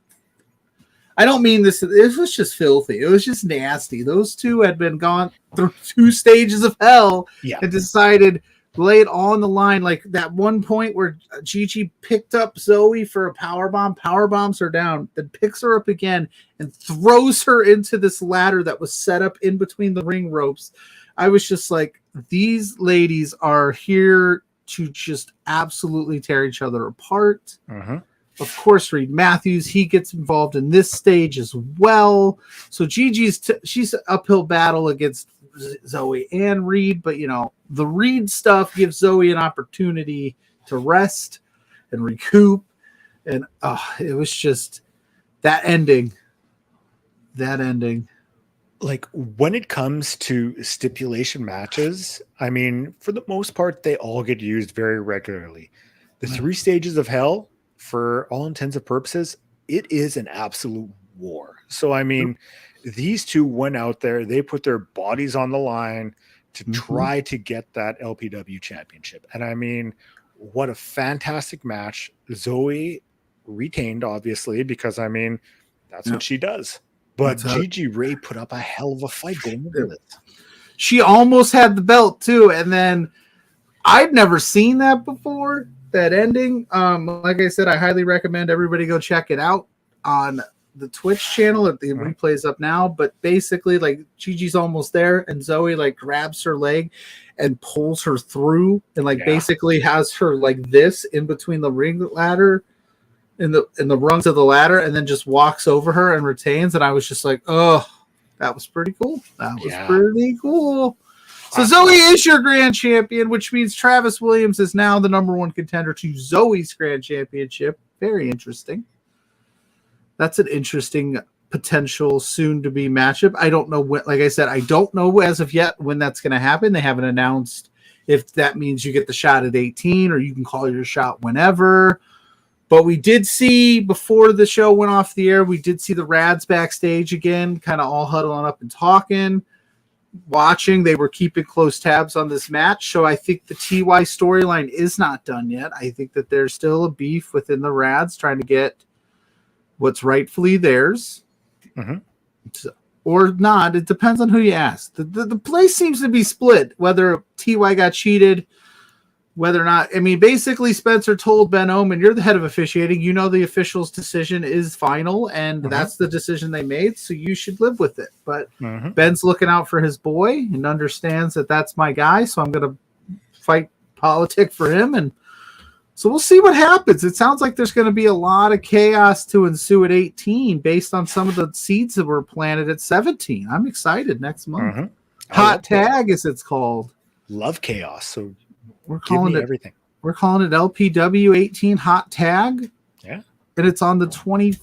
I don't mean this, it was just filthy. It was just nasty. Those two had been gone through 2 stages of hell and decided to lay it all on the line. Like that one point where Gigi picked up Zoe for a powerbomb, power bombs her down, then picks her up again and throws her into this ladder that was set up in between the ring ropes. I was just like, these ladies are here to just absolutely tear each other apart. Of course, Reed Matthews, he gets involved in this stage as well. So she's an uphill battle against Zoe and Reed, but the Reed stuff gives Zoe an opportunity to rest and recoup. And it was just that ending. Like when it comes to stipulation matches, I mean, for the most part, they all get used very regularly. The 3 stages of hell, for all intents and purposes, it is an absolute war. So, I mean, these two went out there, they put their bodies on the line to try to get that LPW championship. And I mean, what a fantastic match. Zoe retained, obviously, because I mean, that's what she does. But Gigi Ray put up a hell of a fight going into this. She almost had the belt too, and then I'd never seen that before. That ending, like I said, I highly recommend everybody go check it out on the Twitch channel. The replay's up now. But basically, like Gigi's almost there, and Zoe like grabs her leg and pulls her through, and like basically has her like this in between the ring ladder. In the rungs of the ladder, and then just walks over her and retains. And I was just like, oh, that was pretty cool. That was pretty cool. So Zoe is your grand champion, which means Travis Williams is now the #1 contender to Zoe's grand championship. Very interesting. That's an interesting potential soon-to-be matchup. I don't know when, like I said, I don't know as of yet when that's going to happen. They haven't announced if that means you get the shot at 18 or you can call your shot whenever. But we did see, before the show went off the air, we did see the Rads backstage again, kind of all huddling up and talking, watching. They were keeping close tabs on this match. So I think the TY storyline is not done yet. I think that there's still a beef within the Rads trying to get what's rightfully theirs. So, or not. It depends on who you ask. The place seems to be split, whether TY got cheated, whether or not, I mean, basically Spencer told Ben Omen, you're the head of officiating. You know the official's decision is final, and that's the decision they made, so you should live with it. But Ben's looking out for his boy and understands that that's my guy, so I'm going to fight politic for him. And so we'll see what happens. It sounds like there's going to be a lot of chaos to ensue at 18 based on some of the seeds that were planted at 17. I'm excited next month. Hot Tag, as it's called. Love chaos, so we're calling it everything. We're calling it LPW 18 Hot Tag. Yeah. And it's on the 24th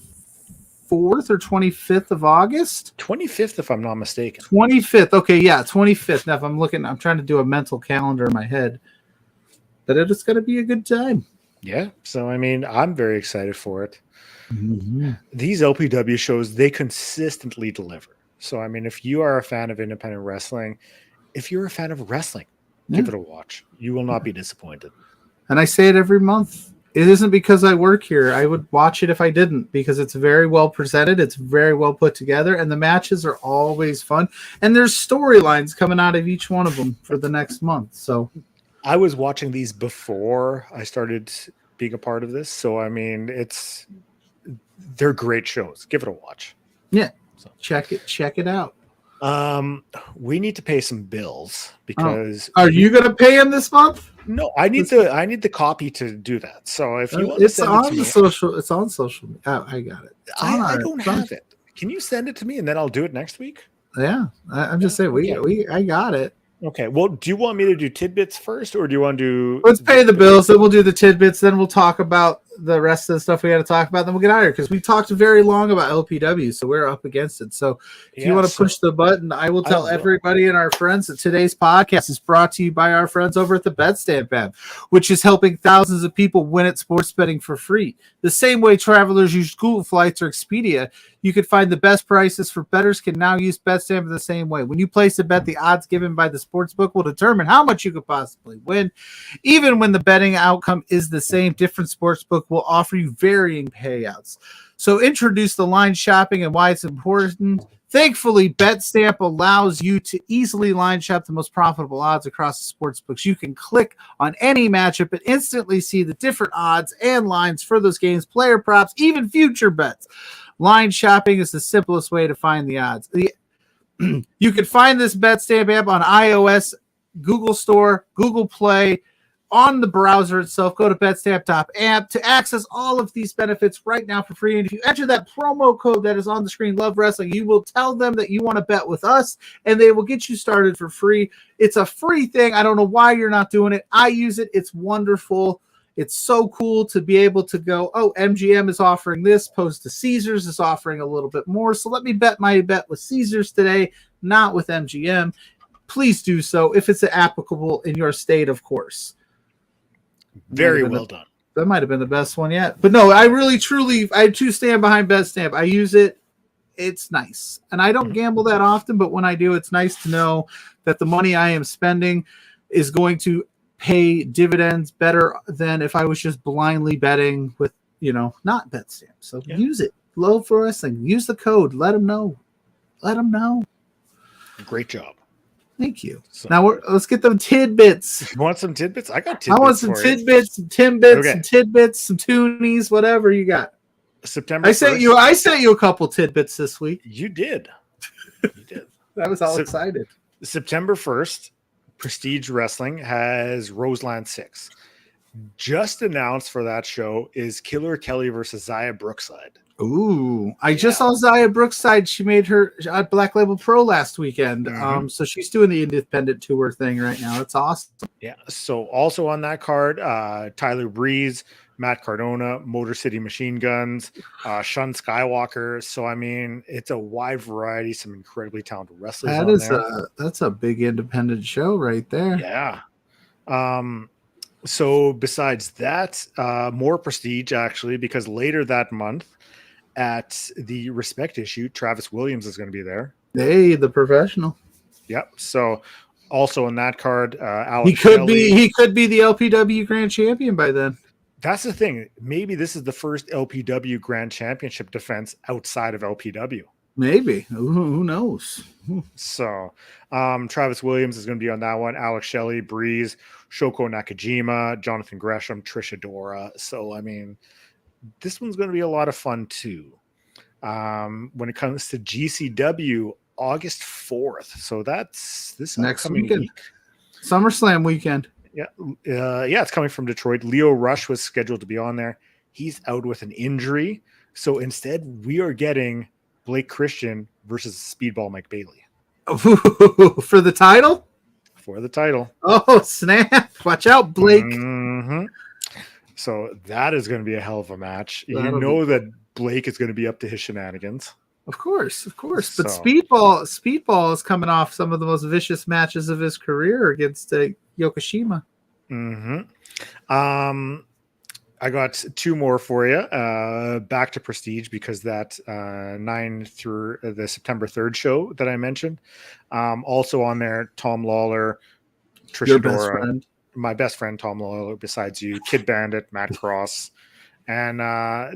or 25th of August. 25th, if I'm not mistaken. 25th. Okay, yeah, 25th. Now, if I'm trying to do a mental calendar in my head. But it's going to be a good time. Yeah. So, I mean, I'm very excited for it. These LPW shows, they consistently deliver. So, I mean, if you are a fan of independent wrestling, if you're a fan of wrestling, give it a watch. You will not be disappointed. And I say it every month. It isn't because I work here. I would watch it if I didn't, because it's very well presented. It's very well put together. And the matches are always fun. And there's storylines coming out of each one of them for the next month. So I was watching these before I started being a part of this. So, I mean, they're great shows. Give it a watch. Yeah. So check it out. We need to pay some bills because are you going to pay him this month? No, I need the copy to do that. So if you want to send it to me, it's on social. I got it. I don't have it. Can you send it to me and then I'll do it next week? Yeah, I'm just saying I got it. Okay. Well, do you want me to do tidbits first, or do you want to do? Let's pay the bills, then we'll do the tidbits, then we'll talk about the rest of the stuff we got to talk about. Then we'll get out of here because we talked very long about LPW, so we're up against it. So if you want to push the button, I will tell everybody and our friends that today's podcast is brought to you by our friends over at the BetStamp app, which is helping thousands of people win at sports betting for free. The same way travelers use Google Flights or Expedia, you can find the best prices for bettors can now use BetStamp in the same way. When you place a bet, the odds given by the sportsbook will determine how much you could possibly win. Even when the betting outcome is the same, different sportsbook will offer you varying payouts. So introduce the line shopping and why it's important. Thankfully, BetStamp allows you to easily line shop the most profitable odds across the sports books. You can click on any matchup and instantly see the different odds and lines for those games, player props, even future bets. Line shopping is the simplest way to find the odds. You can find this BetStamp app on iOS, Google Store, Google Play, on the browser itself. Go to betstamp.app to access all of these benefits right now for free. And if you enter that promo code that is on the screen, Love Wrestling, you will tell them that you want to bet with us, and they will get you started for free. It's a free thing. I don't know why you're not doing it. I use it. It's wonderful. It's so cool to be able to go, oh, MGM is offering this, opposed to Caesars is offering a little bit more. So let me bet my bet with Caesars today, not with MGM. Please do so if it's applicable in your state, of course. Very well done. That might have been the best one yet. But no, I really, truly, I do stand behind BetStamp. I use it. It's nice. And I don't gamble that often, but when I do, it's nice to know that the money I am spending is going to pay dividends better than if I was just blindly betting with, not BetStamp. So use it. Love for Wrestling. Use the code. Let them know. Let them know. Great job. Thank you. So, now let's get them tidbits. You want some tidbits? I got tidbits. I want some tidbits, some timbits, some tidbits, some toonies, whatever you got. September. I sent you a couple tidbits this week. You did. You did. I was all excited. September 1st, Prestige Wrestling has Roseland 6. Just announced for that show is Killer Kelly versus Zaya Brookside. Ooh, I just saw Zaya Brookside. She made her Black Label Pro last weekend. So she's doing the independent tour thing right now. It's awesome. Yeah. So also on that card, Tyler Breeze, Matt Cardona, Motor City Machine Guns, Shun Skywalker. So I mean, it's a wide variety. Some incredibly talented wrestlers. That's a big independent show right there. Yeah. So besides that, more Prestige actually, because later that month, at the Respect issue, Travis Williams is going to be there. Hey, the professional. Yep. So also on that card, Alex he could be the LPW Grand Champion by then. That's the thing. Maybe this is the first LPW Grand Championship defense outside of LPW. Maybe. Who knows? So Travis Williams is going to be on that one. Alex Shelley, Breeze, Shoko Nakajima, Jonathan Gresham, Trisha Dora. So I mean, this one's going to be a lot of fun too. When it comes to GCW, August 4th. So that's this next weekend. SummerSlam weekend. Yeah. It's coming from Detroit. Leo Rush was scheduled to be on there. He's out with an injury. So instead, we are getting Blake Christian versus Speedball Mike Bailey. For the title? For the title. Oh, snap. Watch out, Blake. Mm-hmm. So that is going to be a hell of a match. That Blake is going to be up to his shenanigans. Of course. But Speedball is coming off some of the most vicious matches of his career against Yokoshima. Mm-hmm. I got two more for you. Back to Prestige, because that 9 through the September 3rd show that I mentioned. Also on there, Tom Lawler, Trisha Dora. My best friend Tom Lawler, besides you, Kid Bandit, Matt Cross, and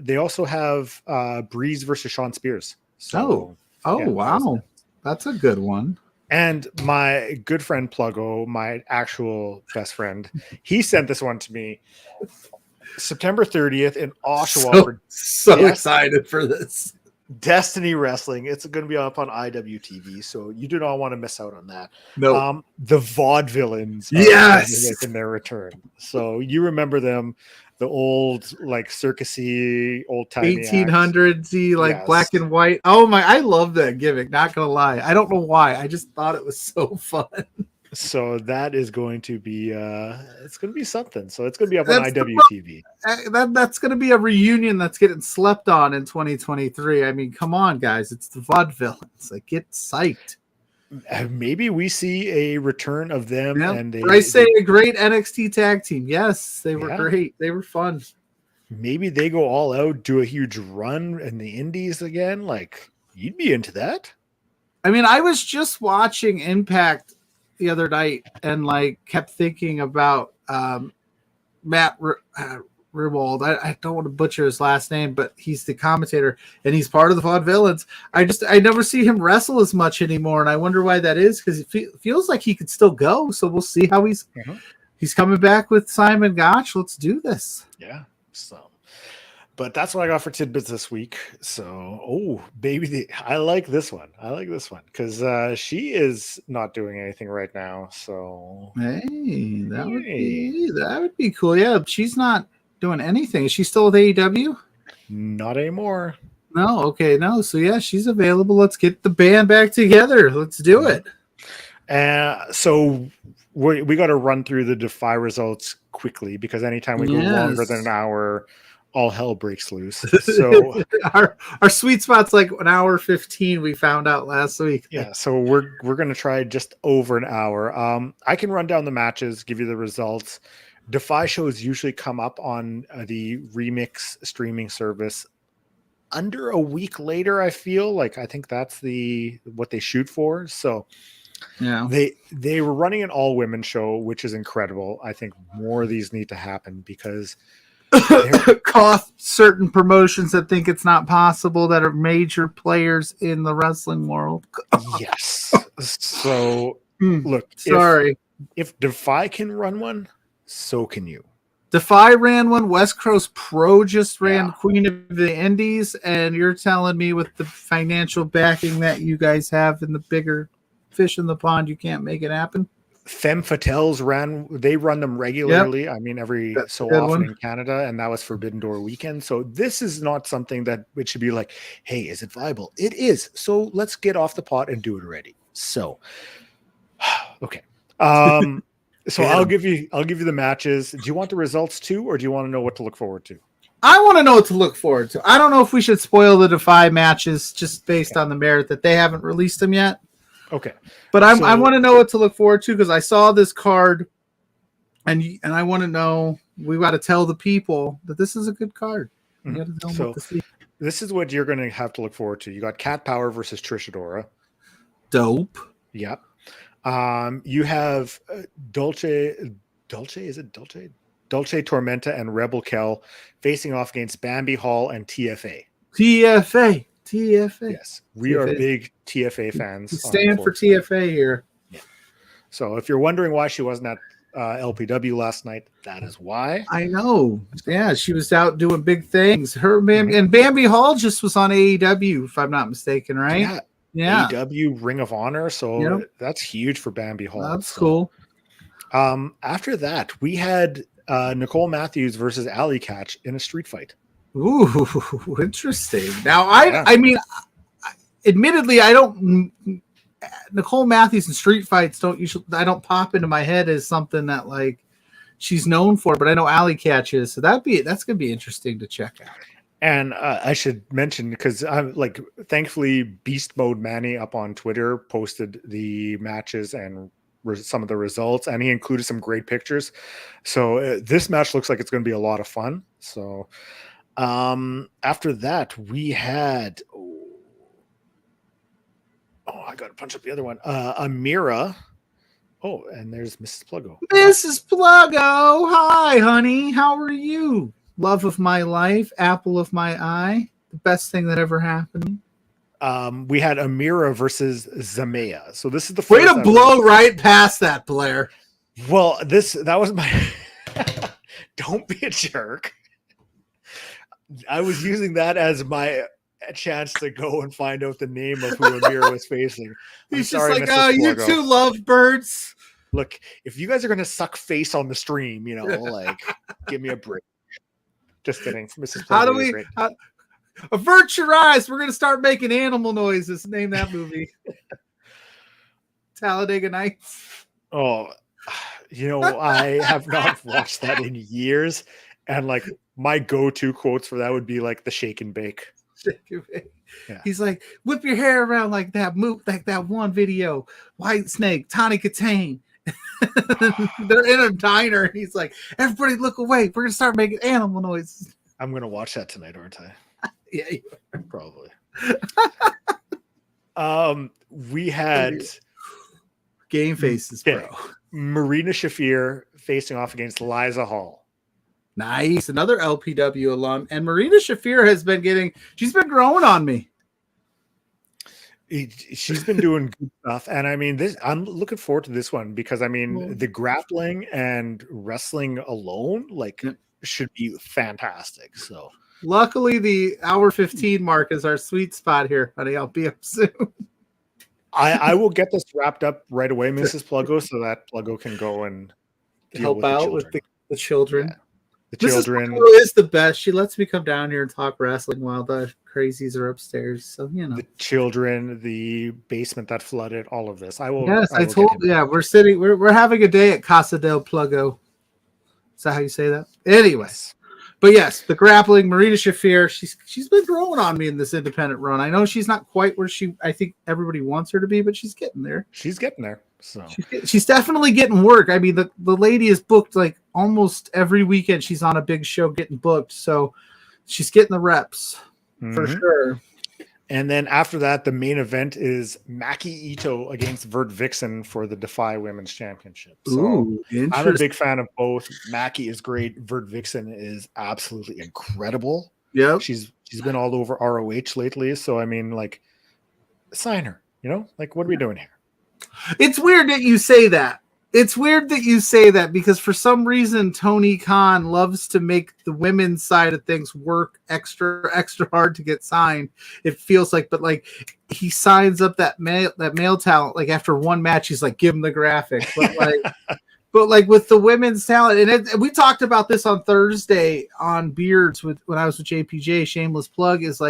they also have Breeze versus Sean Spears. So, wow, that's a good one. And my good friend Pluggo, my actual best friend, he sent this one to me. September 30th in Oshawa. So excited for this. Destiny Wrestling. It's going to be up on IWTV, so you do not want to miss out on that. No, the Vaudevillains, yes, in their return. So you remember them? the old like circusy, old timey 1800s, like black Yes. and white. Oh my, I love that gimmick. Not gonna lie, I don't know why. I just thought it was so fun. So that is going to be it's going to be something. So it's going to be up on That's IWTV. that's gonna be a reunion that's getting slept on in 2023. I mean, come on, guys, it's the vaudevillains. Like, get psyched. Maybe we see a return of them, and I say a great NXT tag team. Yes, they were great. They were fun. Maybe they go all out, do a huge run in the indies again. Like, you'd be into that. I mean, I was just watching Impact the other night and like kept thinking about Matt Rewald. I don't want to butcher his last name, but he's the commentator and he's part of the Vaudevillains. I never see him wrestle as much anymore, and I wonder why that is, because it feels like he could still go. So we'll see how he's coming back with Simon Gotch. Let's do this. Yeah. So, but that's what I got for tidbits this week. So, baby, I like this one. Because she is not doing anything right now. So, hey, that would be cool. Yeah, she's not doing anything. Is she still with AEW? Not anymore. No. Okay. No. So yeah, she's available. Let's get the band back together. Let's do it. So we got to run through the Defy results quickly, because anytime we go longer than an hour, all hell breaks loose. So our sweet spot's like an hour 15. We found out last week. Yeah. So we're going to try just over an hour. I can run down the matches, give you the results. Defy shows usually come up on the Remix streaming service under a week later. I think that's what they shoot for. So yeah, they were running an all women show, which is incredible. I think more of these need to happen, because cost certain promotions that think it's not possible, that are major players in the wrestling world. Yes. So look, sorry, if Defy can run one, so can you. Defy ran one. West Coast Pro just ran Queen of the Indies, and you're telling me with the financial backing that you guys have and the bigger fish in the pond, you can't make it happen? Femme Fatales run them regularly. Yep. I mean, every so often in Canada, and that was Forbidden Door weekend. So this is not something that it should be like, hey, is it viable? It is. So let's get off the pot and do it already. So, okay. So I'll give you the matches. Do you want the results too, or do you want to know what to look forward to? I want to know what to look forward to. I don't know if we should spoil the Defy matches just based on the merit that they haven't released them yet. Okay. But I want to know what to look forward to, because I saw this card and I want to know, we got to tell the people that this is a good card. You got to tell them what to see. This is what you're going to have to look forward to. You got Cat Power versus Trish Adora. Dope. Yep. You have Dolce Tormenta and Rebel Kell facing off against Bambi Hall and TFA. Yes, we are big TFA fans. We stand for TFA here. Yeah. So if you're wondering why she wasn't at LPW last night, that is why. I know. Yeah, she was out doing big things. And Bambi Hall just was on AEW, if I'm not mistaken, right? Yeah. AEW Ring of Honor. So that's huge for Bambi Hall. That's cool. After that, we had Nicole Matthews versus Alley Catch in a street fight. Ooh, interesting. Now, I mean, admittedly, I don't. Nicole Matthews in street fights I don't pop into my head as something that like she's known for, but I know Alley Catch is, so that's gonna be interesting to check out. And I should mention, because I'm like, thankfully, Beast Mode Manny up on Twitter posted the matches and some of the results, and he included some great pictures. So this match looks like it's going to be a lot of fun. So after that, we had I got to punch up the other one. Amira. Oh, and there's Mrs. Pluggo. Mrs. Pluggo, hi, honey. How are you? Love of my life, apple of my eye, the best thing that ever happened. We had Amira versus Zamea. So this is the first way to blow right past that, Blair. Well, that was my don't be a jerk. I was using that as my chance to go and find out the name of who Amira was facing. He's just like, oh, you two lovebirds. Look, if you guys are going to suck face on the stream, like, give me a break. Just kidding. Mrs. How do Pluggo is we great. avert your eyes? We're gonna start making animal noises. Name that movie. Talladega Nights. Oh, I have not watched that in years, and like my go-to quotes for that would be like the shake and bake. Yeah. He's like, whip your hair around like that. Move like that one video. White Snake, Tawny Katane. They're in a diner. And he's like, everybody look away. We're gonna start making animal noises. I'm gonna watch that tonight, aren't I? Yeah, probably. We had game faces, bro. Marina Shafir facing off against Liza Hall. Nice. Another LPW alum. And Marina Shafir she's been growing on me. She's been doing good stuff. And I mean, I'm looking forward to this one because I mean, the grappling and wrestling alone, should be fantastic. So luckily the hour 15 mark is our sweet spot here, honey. I'll be up soon. I will get this wrapped up right away, Mrs. Pluggo, so that Pluggo can go and help out with the children. Yeah. The children. Mrs. Pluggo is the best. She lets me come down here and talk wrestling while the crazies are upstairs. So the children, the basement that flooded, all of this. Yes, I told. Yeah, we're having a day at Casa del Pluggo. Is that how you say that? Anyways. But yes, the grappling, Marina Shafir, she's been growing on me in this independent run. I know she's not quite where I think everybody wants her to be, but she's getting there. She's getting there. So she's definitely getting work. I mean, the lady is booked like almost every weekend. She's on a big show getting booked, so she's getting the reps for sure. And then after that, the main event is Maki Ito against Vert Vixen for the Defy Women's Championship. So I'm a big fan of both. Maki is great. Vert Vixen is absolutely incredible. Yeah, she's been all over ROH lately. So I mean, sign her. What are we doing here? It's weird that you say that. Because for some reason Tony Khan loves to make the women's side of things work extra hard to get signed. It feels like, but he signs up that male talent after one match. He's like, give him the graphic, but with the women's talent, and we talked about this on Thursday on Beards when I was with JPJ. Shameless plug is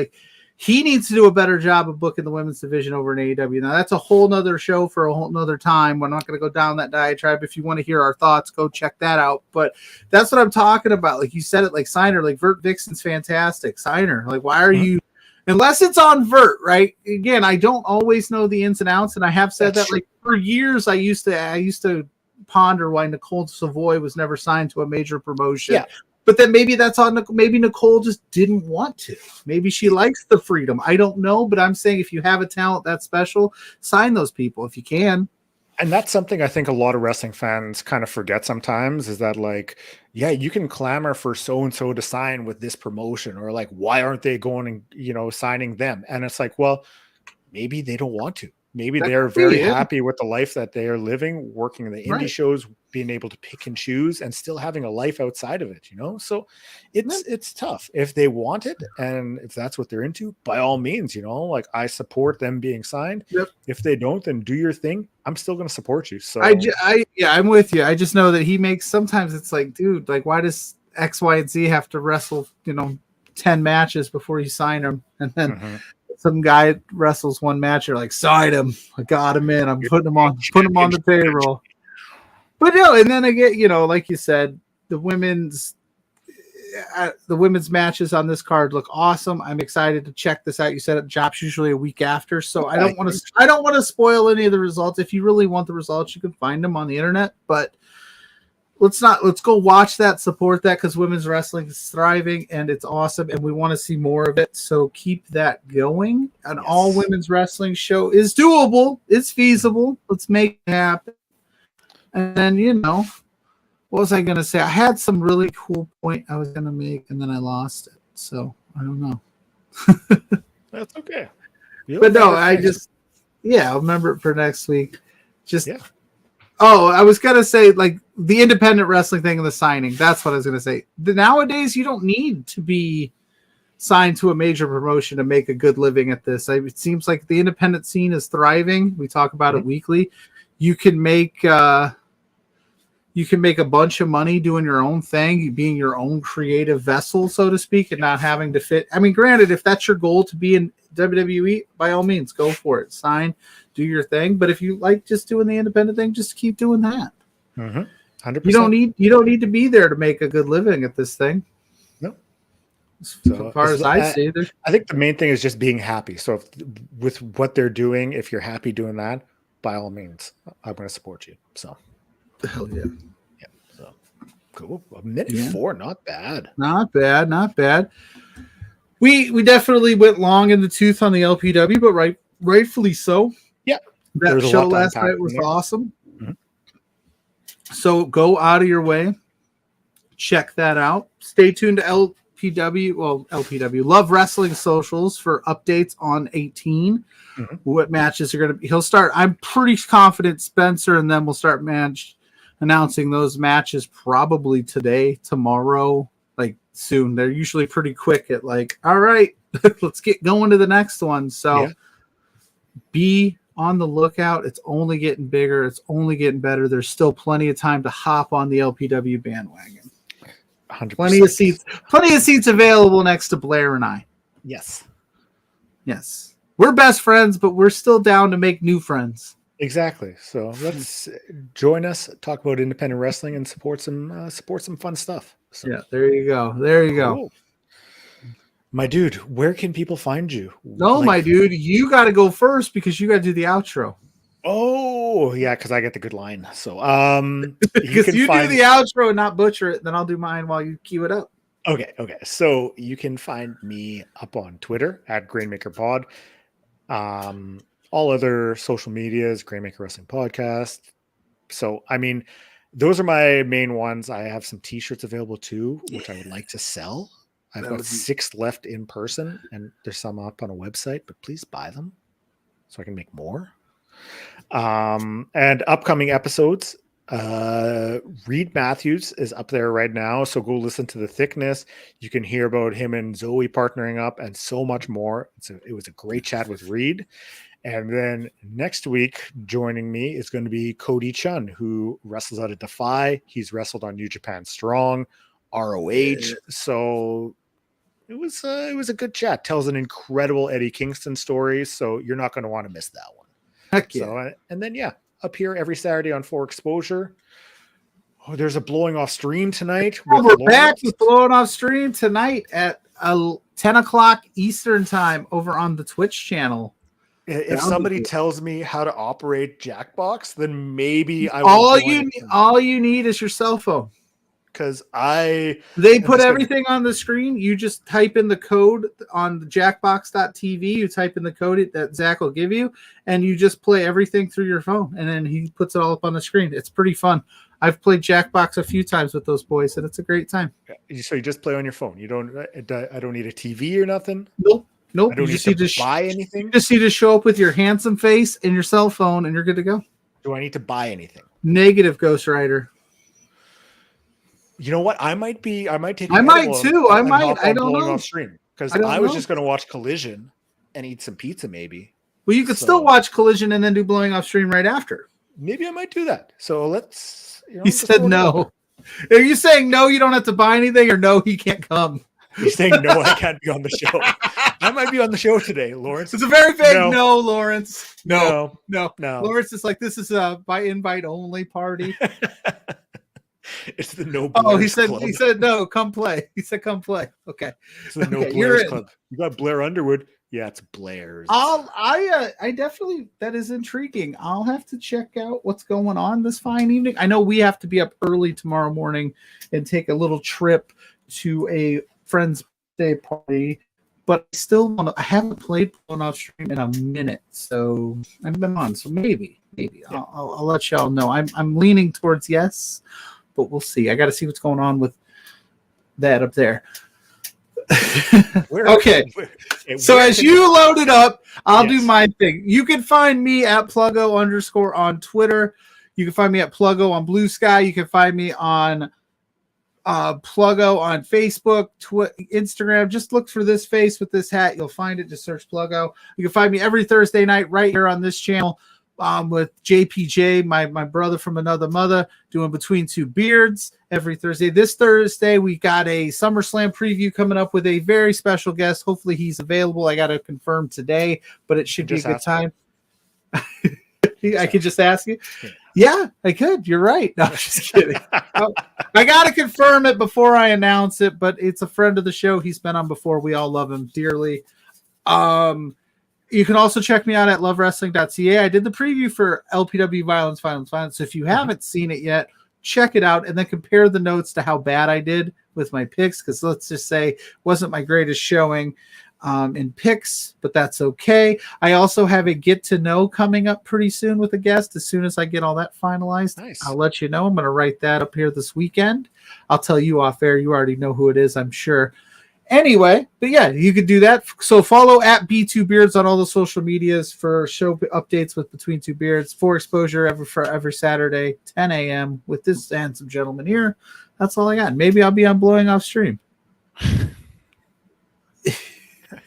he needs to do a better job of booking the women's division over in AEW. Now, that's a whole nother show for a whole nother time. We're not going to go down that diatribe. If you want to hear our thoughts, go check that out. But that's what I'm talking about. Like you said it, sign her. Vert Vixen's fantastic. Sign her. Why are you – unless it's on Vert, right? Again, I don't always know the ins and outs, and I have said that for years I used to ponder why Nicole Savoy was never signed to a major promotion. Yeah. But then maybe that's on. Maybe Nicole just didn't want to. Maybe she likes the freedom. I don't know, but I'm saying if you have a talent that special, sign those people if you can. And that's something I think a lot of wrestling fans kind of forget sometimes is that you can clamor for so-and-so to sign with this promotion, or why aren't they going and, signing them? And it's well, maybe they don't want to. Maybe they're very happy with the life that they are living, working in the indie shows, being able to pick and choose, and still having a life outside of it, So it's tough. If they want it, and if that's what they're into, by all means, I support them being signed. Yep. If they don't, then do your thing. I'm still going to support you. So I'm with you. I just know that he makes, sometimes it's dude, why does X, Y, and Z have to wrestle, 10 matches before you sign them? And then some guy wrestles one match, you're sign him. I got him in. I'm putting him on the payroll. But no, and then again, like you said, the women's matches on this card look awesome. I'm excited to check this out. You said it drops usually a week after, so I don't want to spoil any of the results. If you really want the results, you can find them on the internet. But let's go watch that, support that, because women's wrestling is thriving and it's awesome, and we want to see more of it. So keep that going. An all women's wrestling show is doable. It's feasible. Let's make it happen. And then, what was I going to say? I had some really cool point I was going to make, and then I lost it. So I don't know. That's okay. But no, I'll remember it for next week. Oh, I was going to say, the independent wrestling thing and the signing. That's what I was going to say. Nowadays, you don't need to be signed to a major promotion to make a good living at this. It seems like the independent scene is thriving. We talk about it weekly. You can make You can make a bunch of money doing your own thing, being your own creative vessel, so to speak, and not having to fit. I mean, granted, if that's your goal to be in WWE, by all means, go for it. Sign, do your thing. But if you like just doing the independent thing, just keep doing that. 100%. You don't need to be there to make a good living at this thing. No. So, as far as I see, I think the main thing is just being happy. So with what they're doing, if you're happy doing that, by all means, I'm going to support you. So hell yeah. Yeah. So cool. A minute 4, not bad. Not bad. We definitely went long in the tooth on the LPW, but rightfully so. Yeah. That show last night was awesome. Mm-hmm. So go out of your way. Check that out. Stay tuned to LPW, Love Wrestling socials for updates on 18. Mm-hmm. What matches are going to be. He'll start. I'm pretty confident Spencer and them will start announcing those matches probably today, tomorrow, like soon. They're usually pretty quick at like, all right, let's get going to the next one. So be on the lookout. It's only getting bigger. It's only getting better. There's still plenty of time to hop on the LPW bandwagon. 100%. Plenty of seats available next to Blair and I. Yes. We're best friends, but we're still down to make new friends. Exactly. So let's join us, talk about independent wrestling, and support some fun stuff. So. Yeah, there you go. Cool. My dude, where can people find you? My dude, you got to go first because you got to do the outro. Oh, yeah, because I get the good line. So, because you do the outro and not butcher it, then I'll do mine while you cue it up. Okay. So you can find me up on Twitter at GrainmakerPod. All other social medias, Grainmaker Wrestling Podcast. So, I mean, those are my main ones. I have some T-shirts available too, which I would like to sell. I've got 6 left in person, and there's some up on a website, but please buy them so I can make more. And upcoming episodes, Reed Matthews is up there right now, so go listen to The Thickness. You can hear about him and Zoe partnering up and so much more. It was a great chat with Reed. And then next week joining me is going to be Cody Chun, who wrestles out of Defy. He's wrestled on New Japan Strong, ROH. So it was a good chat. Tells an incredible Eddie Kingston story, so you're not going to want to miss that one. Heck yeah. So, and then up here every Saturday on 4 Exposure. Oh, there's a blowing off stream tonight. We're back with blowing off stream tonight at 10 o'clock Eastern time over on the Twitch channel. If somebody tells me how to operate Jackbox, then maybe I will. All you need is your cell phone. Because they put everything on the screen. You just type in the code on the jackbox.tv. You type in the code that Zach will give you, and you just play everything through your phone. And then he puts it all up on the screen. It's pretty fun. I've played Jackbox a few times with those boys, and it's a great time. So you just play on your phone. You don't. I don't need a TV or nothing. Nope. I don't need to buy anything. You just need to show up with your handsome face and your cell phone, and you're good to go. Do I need to buy anything? Negative, Ghost Rider. You know what? I might too. I don't know. Off stream because I was just going to watch Collision and eat some pizza, maybe. Well, you could still watch Collision and then do blowing off stream right after. Maybe I might do that. So let's. He said no. Are you saying no? You don't have to buy anything, or no? He can't come. He's saying no. I can't be on the show. I might be on the show today, Lawrence. It's a very vague no, Lawrence. No. Lawrence is like, this is a by invite only party. It's the No Blair's Club. He said no, come play. He said come play. Okay. It's the No Blair's Club. You got Blair Underwood. Yeah, it's Blair's. I definitely, that is intriguing. I'll have to check out what's going on this fine evening. I know we have to be up early tomorrow morning and take a little trip to a friend's birthday party, but I haven't played Blown Off Stream in a minute, so I've been on. So maybe I'll let y'all know. I'm leaning towards yes, but we'll see. I got to see what's going on with that up there. Okay. So as you load it up, I'll do my thing. You can find me at Pluggo_ on Twitter. You can find me at Pluggo on Blue Sky. You can find me on Pluggo on Facebook, Instagram. Just look for this face with this hat. You'll find it. Just search Pluggo. You can find me every Thursday night right here on this channel with JPJ, my brother from another mother, doing Between Two Beards every Thursday. This Thursday, we got a SummerSlam preview coming up with a very special guest. Hopefully he's available. I got to confirm today, but it should be a good time. I could just ask you. Yeah, I could. You're right. No, I'm just kidding. I got to confirm it before I announce it, but it's a friend of the show. He's been on before. We all love him dearly. You can also check me out at lovewrestling.ca. I did the preview for LPW Violence. So if you haven't seen it yet, check it out and then compare the notes to how bad I did with my picks, because let's just say it wasn't my greatest showing in picks, but that's okay. I also have a get to know coming up pretty soon with a guest. As soon as I get all that finalized, nice. I'll let you know. I'm going to write that up here this weekend. I'll tell you off air. You already know who it is, I'm sure. Anyway, but yeah, you could do that. So follow at B2Beards on all the social medias for show updates with Between Two Beards, for exposure every Saturday, 10 a.m. with this handsome gentleman here. That's all I got. Maybe I'll be on Blowing Off Stream.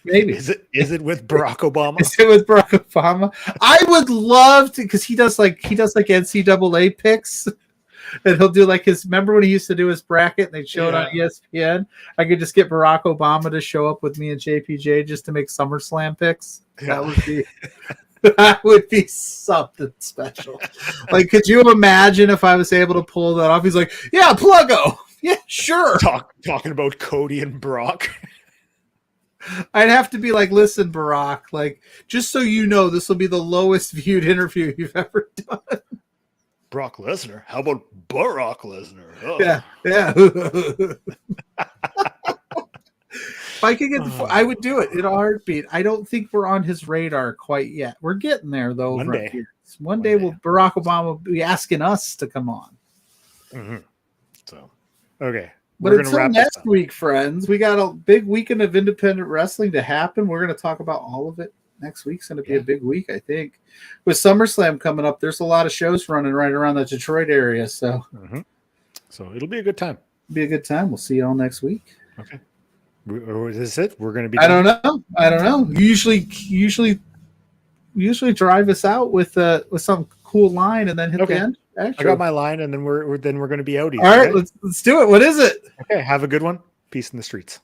Maybe. Is it with Barack Obama? Is it with Barack Obama? I would love to, because he does like NCAA picks, and he'll do like his. Remember when he used to do his bracket and they'd show it on ESPN? I could just get Barack Obama to show up with me and JPJ just to make SummerSlam picks. Yeah. That would be something special. Like, could you imagine if I was able to pull that off? He's like, "Yeah, Pluggo, yeah, sure." Talking about Cody and Brock. I'd have to be like, listen, Barack, like, just so you know, this will be the lowest viewed interview you've ever done. Brock Lesnar? How about Barack Lesnar? Oh. Yeah. If I could get I would do it in a heartbeat. I don't think we're on his radar quite yet. We're getting there, though. One day Barack Obama will be asking us to come on. Mm-hmm. So, okay. But until next week, friends, we got a big weekend of independent wrestling to happen. We're going to talk about all of it. Next week's going to be a big week, I think. With SummerSlam coming up, there's a lot of shows running right around the Detroit area. So, so it'll be a good time. Be a good time. We'll see you all next week. Okay. Or is it? We're going to be. I don't know. Usually drive us out with some cool line and then hit the end. I got my line, and then we're going to be out. All right, let's do it. What is it? Okay, have a good one. Peace in the streets.